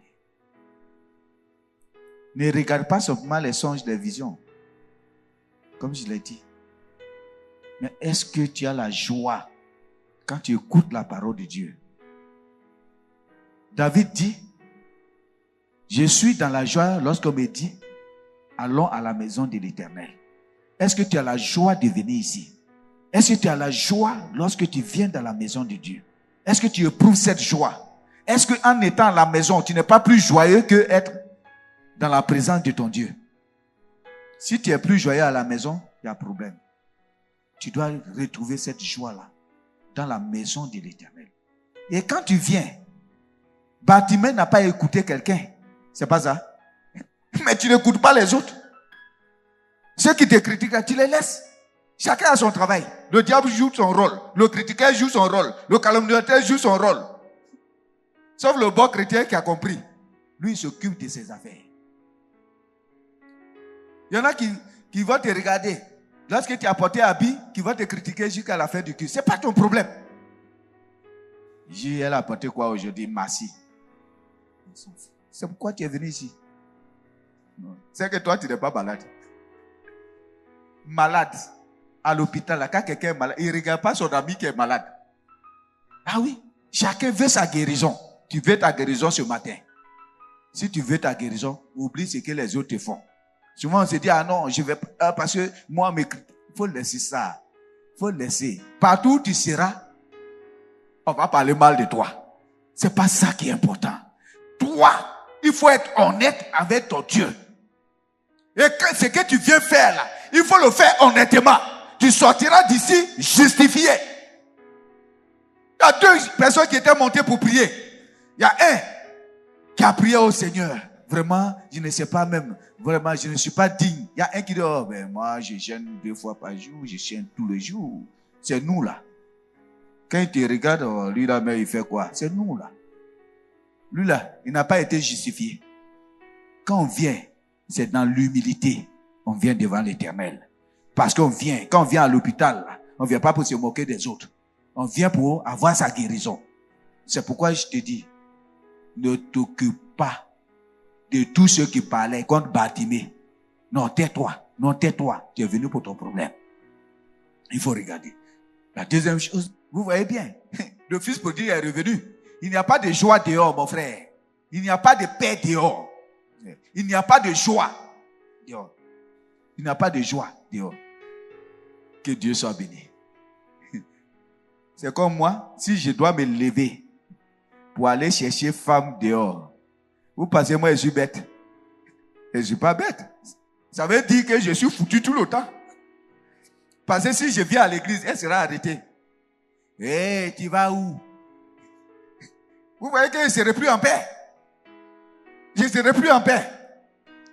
Ne regarde pas seulement les songes, les visions. Comme je l'ai dit. Mais est-ce que tu as la joie quand tu écoutes la parole de Dieu? David dit, je suis dans la joie lorsqu'on me dit, allons à la maison de l'Éternel. Est-ce que tu as la joie de venir ici? Est-ce que tu as la joie lorsque tu viens dans la maison de Dieu? Est-ce que tu éprouves cette joie? Est-ce qu'en étant à la maison, tu n'es pas plus joyeux que être dans la présence de ton Dieu? Si tu es plus joyeux à la maison, il y a un problème. Tu dois retrouver cette joie-là dans la maison de l'Éternel. Et quand tu viens, Bartimée n'a pas écouté quelqu'un. C'est pas ça. Mais tu n'écoutes pas les autres. Ceux qui te critiquent, tu les laisses. Chacun a son travail. Le diable joue son rôle. Le critiqueur joue son rôle. Le calomniateur joue son rôle. Sauf le bon chrétien qui a compris. Lui, il s'occupe de ses affaires. Il y en a qui vont te regarder. Lorsque tu as porté habit, qui vont te critiquer jusqu'à la fin du culte. Ce n'est pas ton problème. Elle a porté quoi aujourd'hui? Merci. C'est pourquoi tu es venu ici. C'est que toi, tu n'es pas malade. Malade. À l'hôpital, là, quand quelqu'un est malade, il ne regarde pas son ami qui est malade. Ah oui, chacun veut sa guérison. Tu veux ta guérison ce matin. Si tu veux ta guérison, oublie ce que les autres te font. Souvent, on se dit, ah non, je vais pas, parce que moi, il faut laisser ça. Il faut laisser. Partout où tu seras, on va parler mal de toi. C'est pas ça qui est important. Toi, il faut être honnête avec ton Dieu. Et ce que tu viens faire là, il faut le faire honnêtement. Tu sortiras d'ici justifié. Il y a deux personnes qui étaient montées pour prier. Il y a un qui a prié au Seigneur. Vraiment, je ne sais pas même. Vraiment, je ne suis pas digne. Il y a un qui dit, oh, ben moi, je jeûne 2 fois par jour, je jeûne tous les jours. C'est nous là. Quand il te regarde, oh, lui là, mais il fait quoi? C'est nous là. Lui là, il n'a pas été justifié. Quand on vient, c'est dans l'humilité. On vient devant l'Éternel. Parce qu'on vient, quand on vient à l'hôpital, là, on ne vient pas pour se moquer des autres. On vient pour avoir sa guérison. C'est pourquoi je te dis, ne t'occupe pas de tous ceux qui parlaient contre Bartimée. Non, tais-toi. Non, tais-toi. Tu es venu pour ton problème. Il faut regarder. La deuxième chose, vous voyez bien, le fils prodigue est revenu. Il n'y a pas de joie dehors, mon frère. Il n'y a pas de paix dehors. Il n'y a pas de joie dehors. Il n'y a pas de joie dehors. Que Dieu soit béni. C'est comme moi, si je dois me lever pour aller chercher femme dehors, vous pensez moi je suis bête? Je ne suis pas bête. Ça veut dire que je suis foutu tout le temps. Parce que si je viens à l'église, elle sera arrêtée. Hé, tu vas où? Vous voyez que je ne serai plus en paix. Je ne serai plus en paix.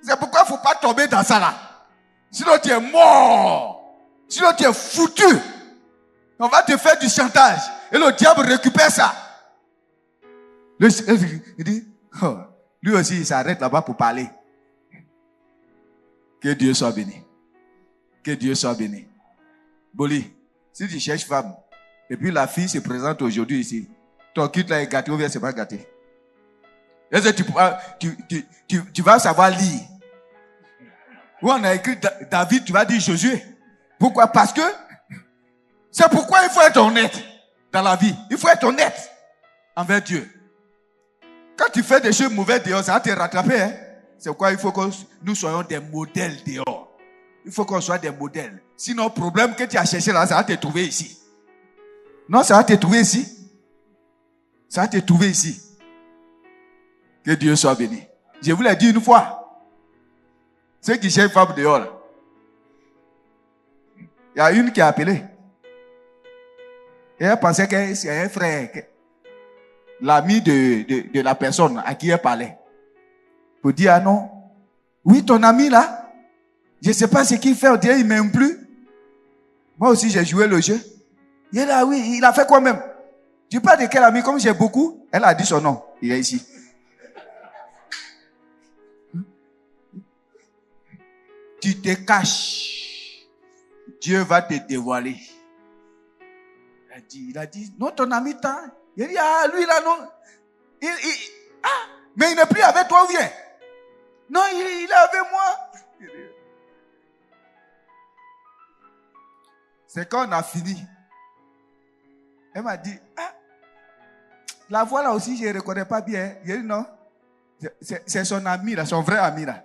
C'est pourquoi il ne faut pas tomber dans ça là. Sinon tu es mort. Sinon tu es foutu. On va te faire du chantage. Et le diable récupère ça. Il dit, oh, lui aussi il s'arrête là-bas pour parler. Que Dieu soit béni. Que Dieu soit béni. Boli, si tu cherches femme, et puis la fille se présente aujourd'hui ici, ton cul là est gâté ou bien c'est pas gâté? Est-ce que tu vas savoir lire? Où on a écrit David, tu vas dire Josué. Pourquoi? Parce que c'est pourquoi il faut être honnête dans la vie. Il faut être honnête envers Dieu. Quand tu fais des choses mauvaises dehors, ça va te rattraper. Hein? C'est pourquoi il faut que nous soyons des modèles dehors. Il faut qu'on soit des modèles. Sinon, le problème que tu as cherché là, ça va te trouver ici. Non, ça va te trouver ici. Ça va te trouver ici. Que Dieu soit béni. Je vous l'ai dit une fois. Ceux qui cherchent femme dehors, là. Il y a une qui a appelé. Et elle pensait que c'est un frère, l'ami de la personne à qui elle parlait. Pour dire, ah non, oui, ton ami là, je ne sais pas ce qu'il fait, on dirait, il ne m'aime plus. Moi aussi, j'ai joué le jeu. Il est là, oui, il a fait quoi même? Tu parles de quel ami? Comme j'ai beaucoup, elle a dit son nom. Il est ici. Tu te caches. Dieu va te dévoiler. Il a dit, non, ton ami t'a. Il a dit, ah, lui là, non. Mais il n'est plus avec toi ou bien? Non, il est avec moi. C'est quand on a fini. Elle m'a dit, ah, la voix là aussi, je ne reconnais pas bien. Il a dit, non. C'est son ami là, son vrai ami là.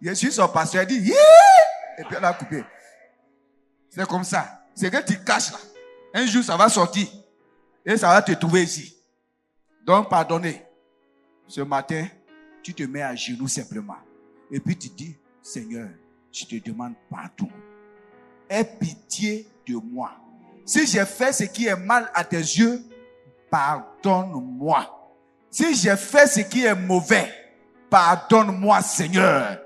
Je suis son pasteur. Elle dit, yeah! Et puis elle a coupé. C'est comme ça. C'est que tu caches là. Un jour, ça va sortir. Et ça va te trouver ici. Donc, pardonnez. Ce matin, tu te mets à genoux simplement. Et puis tu dis, Seigneur, je te demande pardon. Aie pitié de moi. Si j'ai fait ce qui est mal à tes yeux, pardonne-moi. Si j'ai fait ce qui est mauvais, pardonne-moi, Seigneur.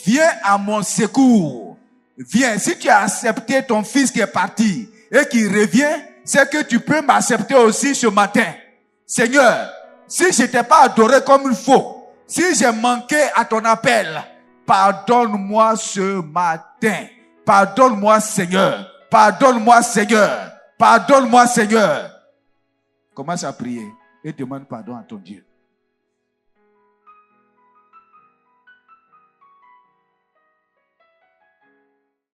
Viens à mon secours. Viens. Si tu as accepté ton fils qui est parti et qui revient, c'est que tu peux m'accepter aussi ce matin. Seigneur, si je t'ai pas adoré comme il faut, si j'ai manqué à ton appel, pardonne-moi ce matin. Pardonne-moi, Seigneur. Pardonne-moi, Seigneur. Pardonne-moi, Seigneur. Commence à prier et demande pardon à ton Dieu.